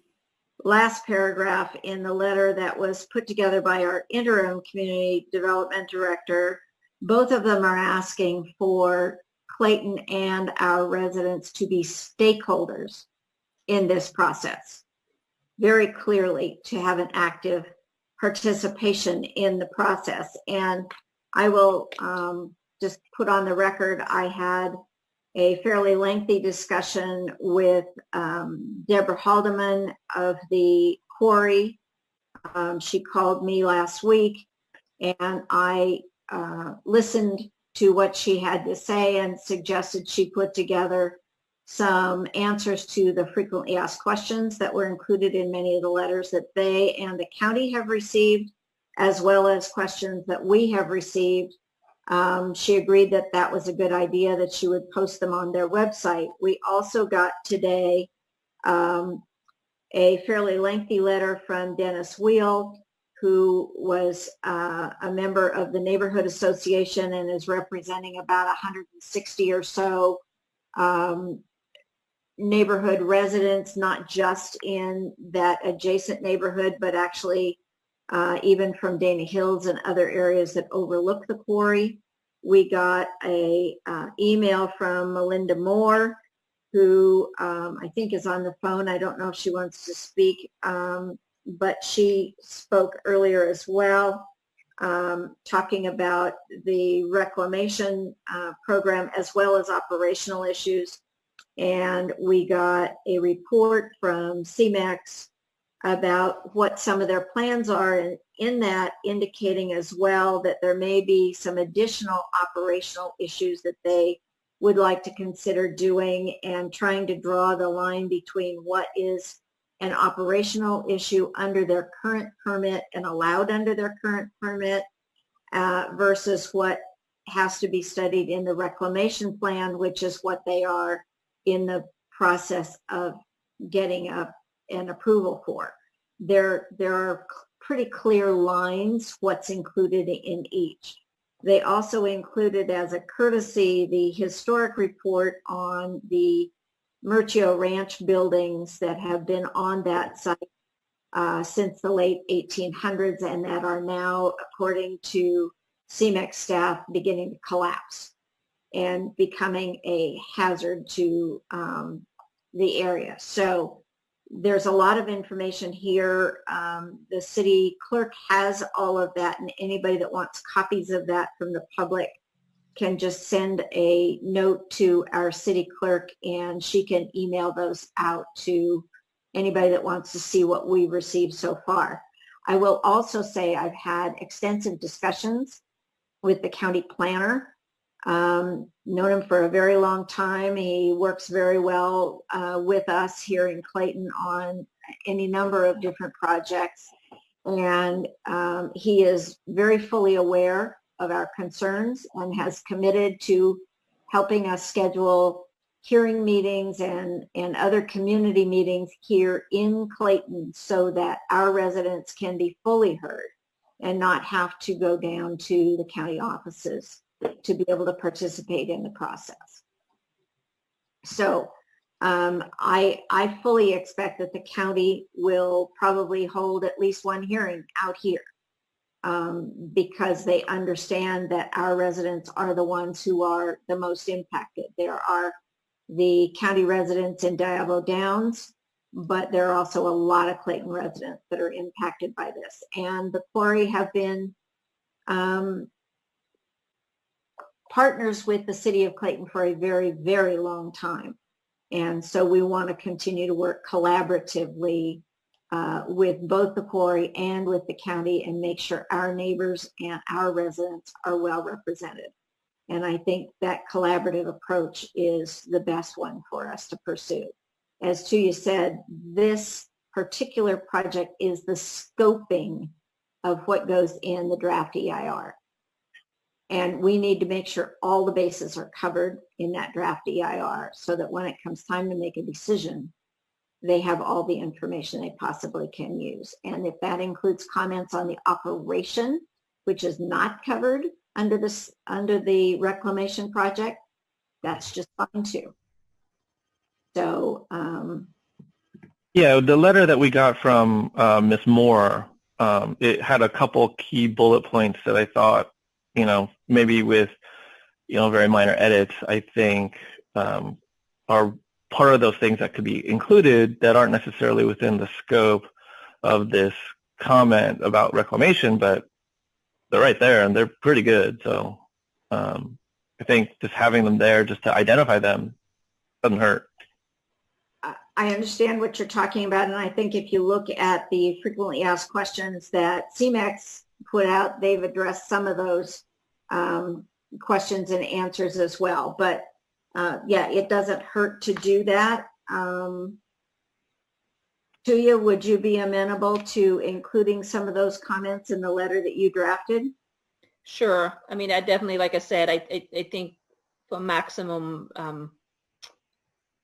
last paragraph in the letter that was put together by our interim community development director, both of them are asking for Clayton and our residents to be stakeholders in this process, very clearly to have an active participation in the process. And I will just put on the record, I had a fairly lengthy discussion with Deborah Haldeman of the quarry. She called me last week, and I listened to what she had to say and suggested she put together some answers to the frequently asked questions that were included in many of the letters that they and the county have received, as well as questions that we have received. She agreed that that was a good idea, that she would post them on their website. We also got today a fairly lengthy letter from Dennis Wheel, who was a member of the neighborhood association and is representing about 160 or so neighborhood residents, not just in that adjacent neighborhood, but actually even from Dana Hills and other areas that overlook the quarry. We got a email from Melinda Moore, who I think is on the phone. I don't know if she wants to speak, but she spoke earlier as well, talking about the reclamation program as well as operational issues. And we got a report from CEMEX about what some of their plans are, and in that indicating as well that there may be some additional operational issues that they would like to consider doing, and trying to draw the line between what is an operational issue under their current permit and allowed under their current permit versus what has to be studied in the reclamation plan, which is what they are in the process of getting an approval for. There are pretty clear lines what's included in each. They also included as a courtesy the historic report on the Murchio Ranch buildings that have been on that site since the late 1800s and that are now, according to CMEX staff, beginning to collapse and becoming a hazard to the area. So there's a lot of information here. The city clerk has all of that, and anybody that wants copies of that from the public can just send a note to our city clerk, and she can email those out to anybody that wants to see what we've received so far. I will also say I've had extensive discussions with the county planner. Known him for a very long time. He works very well with us here in Clayton on any number of different projects. And he is very fully aware of our concerns and has committed to helping us schedule hearing meetings and other community meetings here in Clayton so that our residents can be fully heard and not have to go down to the county offices to be able to participate in the process. So I fully expect that the county will probably hold at least one hearing out here because they understand that our residents are the ones who are the most impacted. There are the county residents in Diablo Downs, but there are also a lot of Clayton residents that are impacted by this. And the quarry have been partners with the city of Clayton for a very, very long time. And so we want to continue to work collaboratively with both the quarry and with the county and make sure our neighbors and our residents are well represented. And I think that collaborative approach is the best one for us to pursue. As Tuya said, this particular project is the scoping of what goes in the draft EIR. And we need to make sure all the bases are covered in that draft EIR so that when it comes time to make a decision, they have all the information they possibly can use. And if that includes comments on the operation, which is not covered under the reclamation project, that's just fine too. So yeah, the letter that we got from Ms. Moore, it had a couple key bullet points that I thought, maybe with, very minor edits, I think are part of those things that could be included that aren't necessarily within the scope of this comment about reclamation, but they're right there and they're pretty good. So I think just having them there just to identify them doesn't hurt. I understand what you're talking about, and I think if you look at the frequently asked questions that CMEX put out, they've addressed some of those questions and answers as well. But yeah, it doesn't hurt to do that. Tuya, would you be amenable to including some of those comments in the letter that you drafted? Sure. I mean, I definitely, like I said, I think for maximum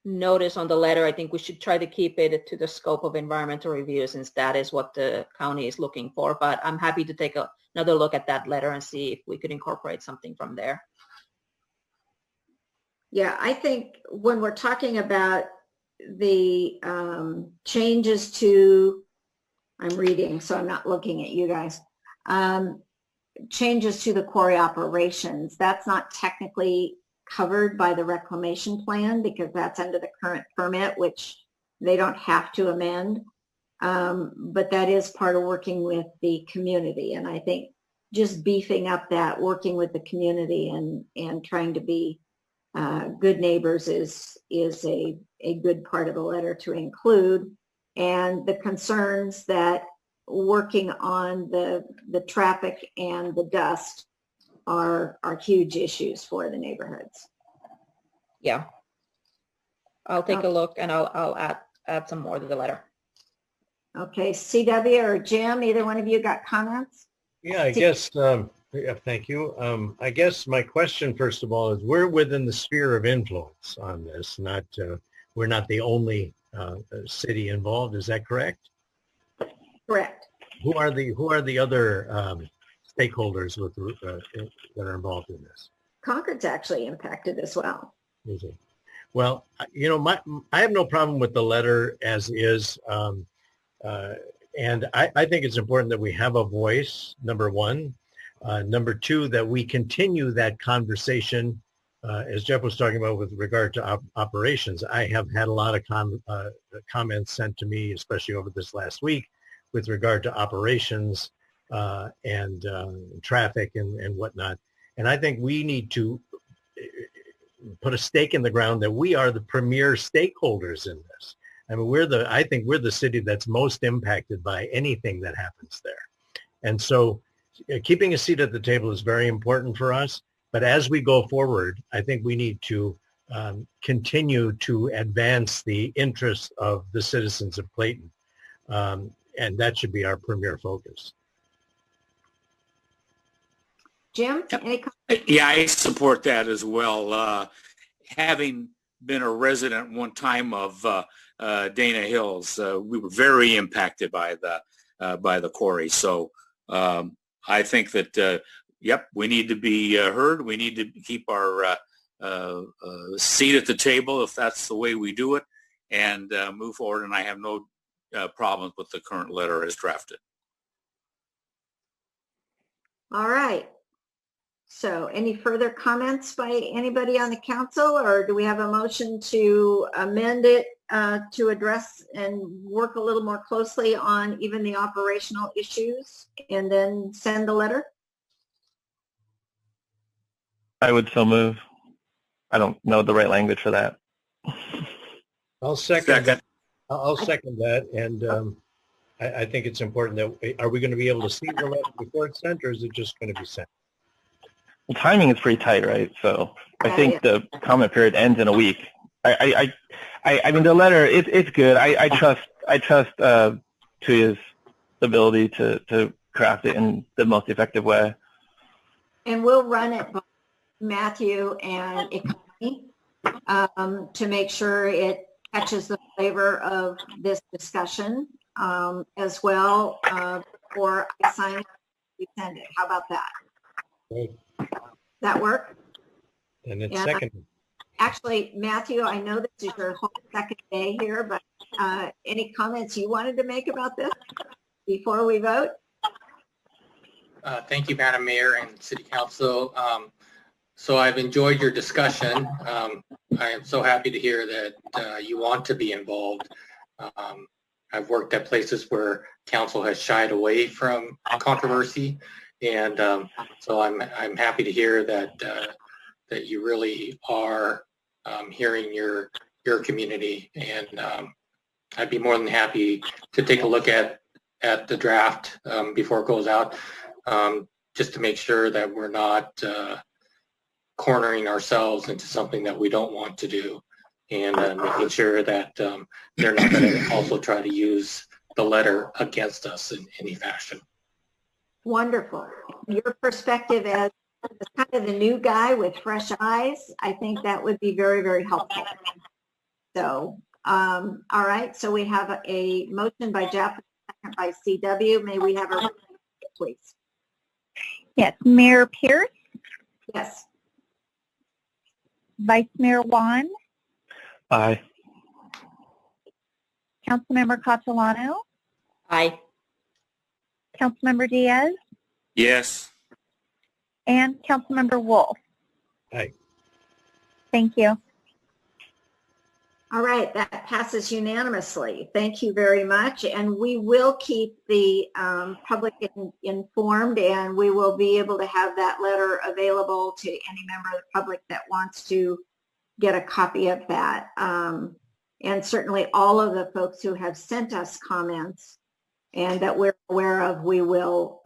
notice on the letter, I think we should try to keep it to the scope of environmental review since that is what the county is looking for. But I'm happy to take another look at that letter and see if we could incorporate something from there. Yeah, I think when we're talking about the changes to, I'm reading, so I'm not looking at you guys, changes to the quarry operations, that's not technically covered by the reclamation plan because that's under the current permit, which they don't have to amend. But that is part of working with the community. And I think just beefing up that, working with the community and trying to be good neighbors is a good part of the letter to include. and the concerns that working on the traffic and the dust are huge issues for the neighborhoods. Yeah. I'll take a look and I'll add some more to the letter. Okay, CW or Jim, either one of you got comments? Yeah, I guess, yeah, thank you. I guess my question, first of all, is we're within the sphere of influence on this, not, we're not the only city involved. Is that correct? Correct. Who are the other stakeholders with that are involved in this? Concord's actually impacted as well. Is it? Well, you know, I have no problem with the letter as is. And I think it's important that we have a voice, number one. Number two, that we continue that conversation, as Jeff was talking about with regard to operations. I have had a lot of comments sent to me, especially over this last week, with regard to operations and traffic and whatnot. And I think we need to put a stake in the ground that we are the premier stakeholders in this. I mean, I think we're the city that's most impacted by anything that happens there. And so keeping a seat at the table is very important for us. But as we go forward, I think we need to continue to advance the interests of the citizens of Clayton. And that should be our premier focus. Jim, any comments? Yeah, I support that as well. Having been a resident one time of Dana Hills, we were very impacted by the quarry. So I think that yep, we need to be heard. We need to keep our seat at the table if that's the way we do it, and move forward. And I have no problems with the current letter as drafted. All right. So any further comments by anybody on the council, or do we have a motion to amend it to address and work a little more closely on even the operational issues and then send the letter? I would so move. I don't know the right language for that. I'll second that. I'll second that. And I think it's important that, are we going to be able to see the letter before it's sent, or is it just going to be sent? Well, timing is pretty tight, right? So I think the comment period ends in a week. I mean, the letter, it's good. I trust Tuya's ability to craft it in the most effective way. And we'll run it by Matthew and Economy to make sure it catches the flavor of this discussion as well before I sign it, we send it. How about that? Great. That work? And it's second. Actually, Matthew, I know this is your whole second day here, but any comments you wanted to make about this before we vote? Thank you, Madam Mayor and City Council. So I've enjoyed your discussion. I am so happy to hear that you want to be involved. I've worked at places where council has shied away from controversy. And so I'm happy to hear that that you really are hearing your community, and I'd be more than happy to take a look at the draft before it goes out, just to make sure that we're not cornering ourselves into something that we don't want to do, and making sure that they're not going to also try to use the letter against us in any fashion. Wonderful. Your perspective as kind of the new guy with fresh eyes, I think that would be very, very helpful. So, all right. So we have a motion by Jeff, second by CW. May we have a please? Yes. Mayor Pierce? Yes. Vice Mayor Juan? Aye. Councilmember Catalano? Aye. Councilmember Diaz? Yes. And Councilmember Wolf? Aye. Thank you. All right, that passes unanimously. Thank you very much. And we will keep the public informed, and we will be able to have that letter available to any member of the public that wants to get a copy of that. and certainly all of the folks who have sent us comments and that we're aware of, we will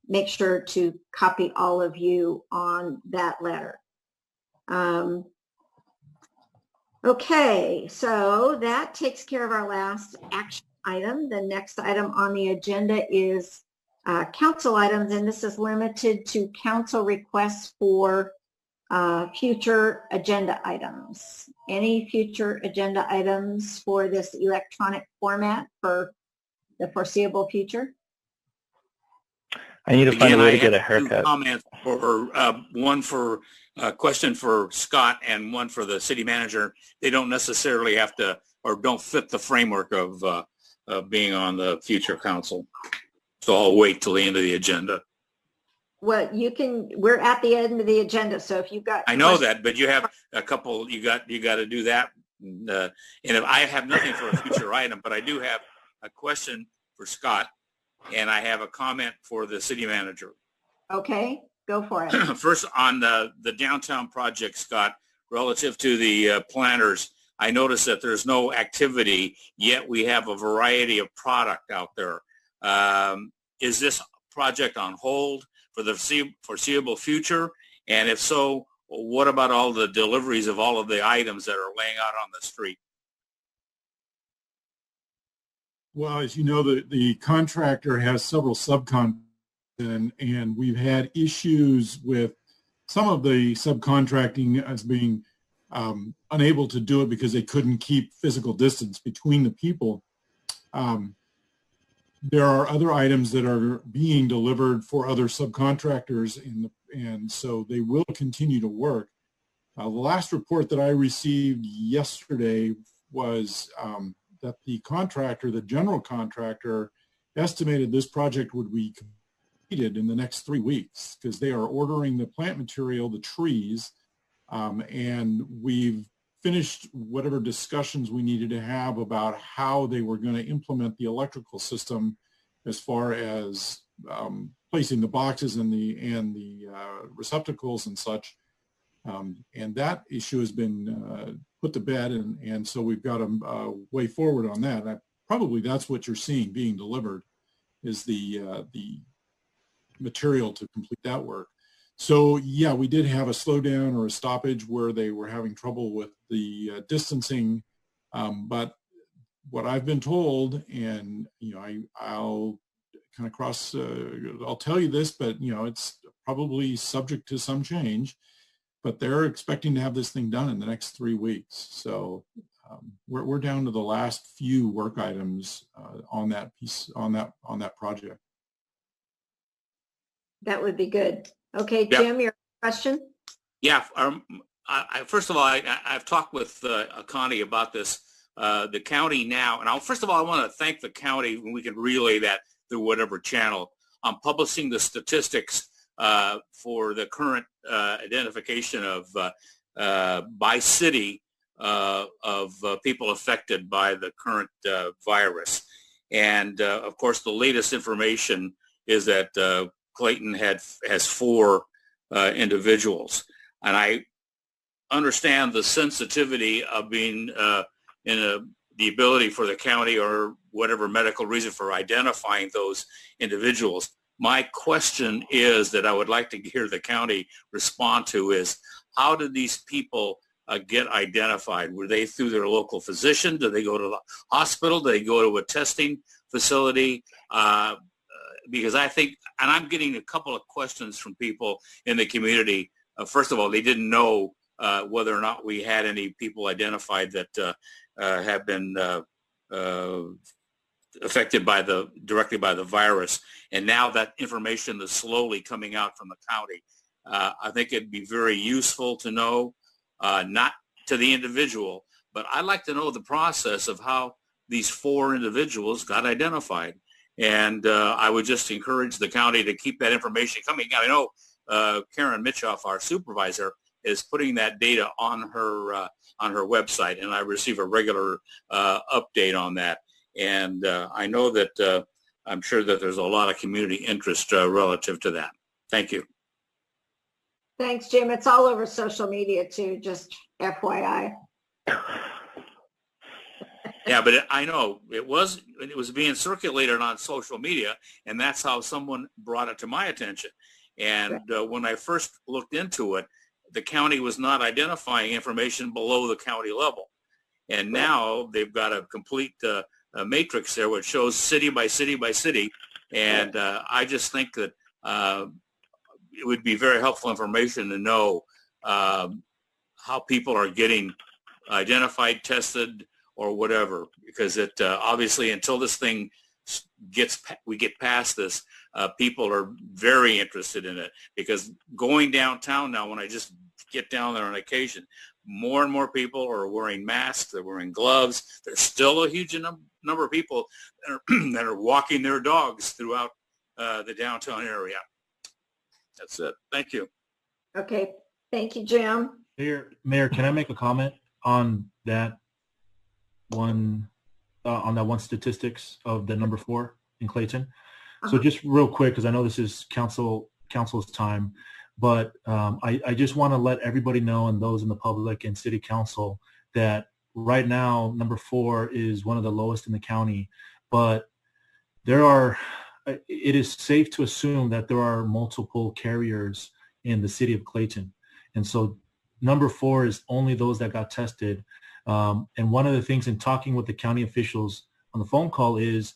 make sure to copy all of you on that letter. Okay, so that takes care of our last action item. The next item on the agenda is council items, and this is limited to council requests for future agenda items. Any future agenda items for this electronic format for the foreseeable future? I need to find a way to get a haircut. Comments or one for a question for Scott and one for the city manager. They don't necessarily have to or don't fit the framework of being on the future council. So I'll wait till the end of the agenda. Well, you can, we're at the end of the agenda, so if you've got... I know that, but you have a couple, you got to do that. And if I have nothing for a future item, but I do have a question for Scott, and I have a comment for the city manager. Okay, go for it. First, on the downtown project, Scott, relative to the planners, I noticed that there's no activity, yet we have a variety of product out there. Is this project on hold for the foreseeable future? And if so, what about all the deliveries of all of the items that are laying out on the street? Well, as you know, the contractor has several subcontractors, and we've had issues with some of the subcontracting as being unable to do it because they couldn't keep physical distance between the people. There are other items that are being delivered for other subcontractors, and so they will continue to work. The last report that I received yesterday was that the contractor, the general contractor, estimated this project would be completed in the next 3 weeks because they are ordering the plant material, the trees, and we've finished whatever discussions we needed to have about how they were going to implement the electrical system as far as placing the boxes and the receptacles and such. And that issue has been put to bed, and so we've got a way forward on that. Probably that's what you're seeing being delivered is the material to complete that work. So yeah, we did have a slowdown or a stoppage where they were having trouble with the distancing, but what I've been told, and I'll kind of cross, I'll tell you this, but it's probably subject to some change, but they're expecting to have this thing done in the next 3 weeks. So we're down to the last few work items on that piece, on that project. That would be good. Okay, Jim, your question? Yeah. First of all, I've talked with Connie about this. The county now, and first of all, I want to thank the county when we can relay that through whatever channel. I'm publishing the statistics for the current identification of by city of people affected by the current virus. And of course, the latest information is that Clayton has 4 individuals. And I understand the sensitivity of being the ability for the county or whatever medical reason for identifying those individuals. My question is that I would like to hear the county respond to is, how did these people get identified? Were they through their local physician? Did they go to the hospital? Did they go to a testing facility? Because I think, and I'm getting a couple of questions from people in the community. First of all, they didn't know whether or not we had any people identified that have been affected directly by the virus. And now that information is slowly coming out from the county. I think it'd be very useful to know, not to the individual, but I'd like to know the process of how these 4 individuals got identified. And I would just encourage the county to keep that information coming. I know Karen Mitchoff, our supervisor, is putting that data on her website, and I receive a regular update on that. And I know that I'm sure that there's a lot of community interest relative to that. Thank you. Thanks, Jim. It's all over social media too, just FYI. Yeah, but I know it was being circulated on social media, and that's how someone brought it to my attention. And when I first looked into it, the county was not identifying information below the county level. And now they've got a complete a matrix there which shows city by city by city. And I just think that it would be very helpful information to know how people are getting identified, tested, or whatever, because it obviously until this thing we get past this, people are very interested in it, because going downtown now, when I just get down there on occasion, more and more people are wearing masks, they're wearing gloves. There's still a huge number of people that are walking their dogs throughout the downtown area. That's it. Thank you. Okay. Thank you, Jim. Mayor, can I make a comment on that one statistics of the number 4 in Clayton? So just real quick, because I know this is council's time, but I just want to let everybody know, and those in the public and city council, that right now number 4 is one of the lowest in the county, but it is safe to assume that there are multiple carriers in the city of Clayton. And so number 4 is only those that got tested. And one of the things in talking with the county officials on the phone call is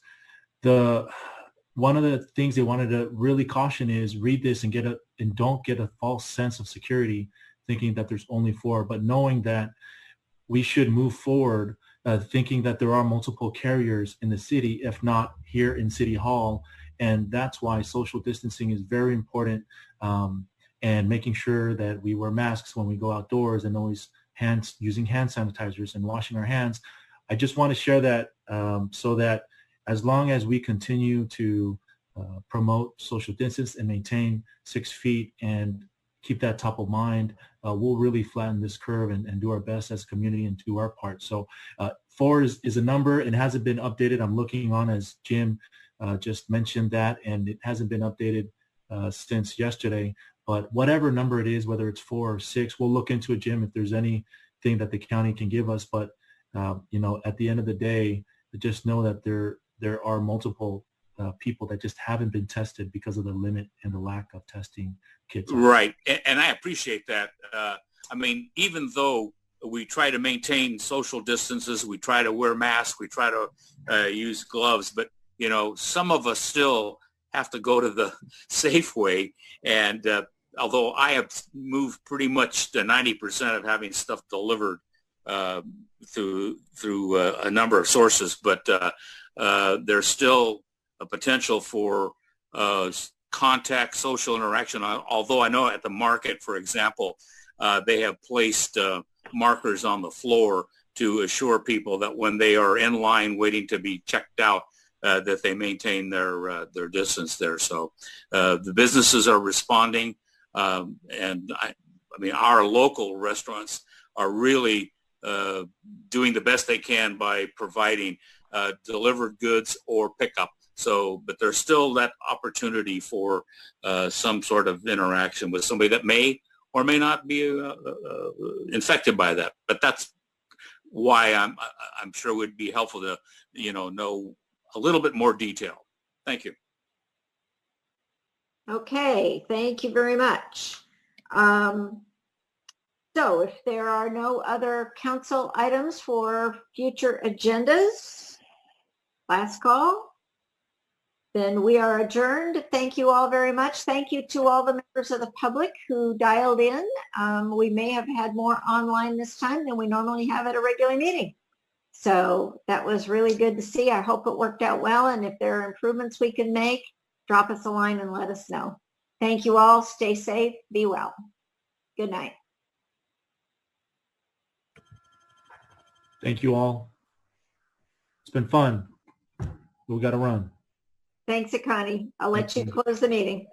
one of the things they wanted to really caution is read this and don't get a false sense of security thinking that there's only 4, but knowing that we should move forward thinking that there are multiple carriers in the city, if not here in City Hall. And that's why social distancing is very important, and making sure that we wear masks when we go outdoors, and always using hand sanitizers and washing our hands. I just want to share that so that as long as we continue to promote social distance and maintain 6 feet and keep that top of mind, we'll really flatten this curve and do our best as a community and do our part. So 4 is a number. It hasn't been updated. I'm looking on, as Jim just mentioned that, and it hasn't been updated since yesterday. But whatever number it is, whether it's 4 or 6, we'll look into it, Jim, if there's anything that the county can give us. But at the end of the day, just know that there are multiple people that just haven't been tested because of the limit and the lack of testing kits. Right, and I appreciate that. I mean, even though we try to maintain social distances, we try to wear masks, we try to use gloves, but some of us still have to go to the Safeway, and although I have moved pretty much to 90% of having stuff delivered through a number of sources, but there's still a potential for contact, social interaction. Although I know at the market, for example, they have placed markers on the floor to assure people that when they are in line waiting to be checked out, that they maintain their distance there. So the businesses are responding, and I mean our local restaurants are really doing the best they can by providing delivered goods or pickup. So, but there's still that opportunity for some sort of interaction with somebody that may or may not be infected by that. But that's why I'm sure it would be helpful to know a little bit more detail. Thank you. Okay, thank you very much. So if there are no other council items for future agendas, last call, then we are adjourned. Thank you all very much. Thank you to all the members of the public who dialed in. We may have had more online this time than we normally have at a regular meeting. So that was really good to see. I hope it worked out well. And if there are improvements we can make, drop us a line and let us know. Thank you all. Stay safe. Be well. Good night. Thank you all. It's been fun. We got to run. Thanks, Akani. I'll let you close the meeting.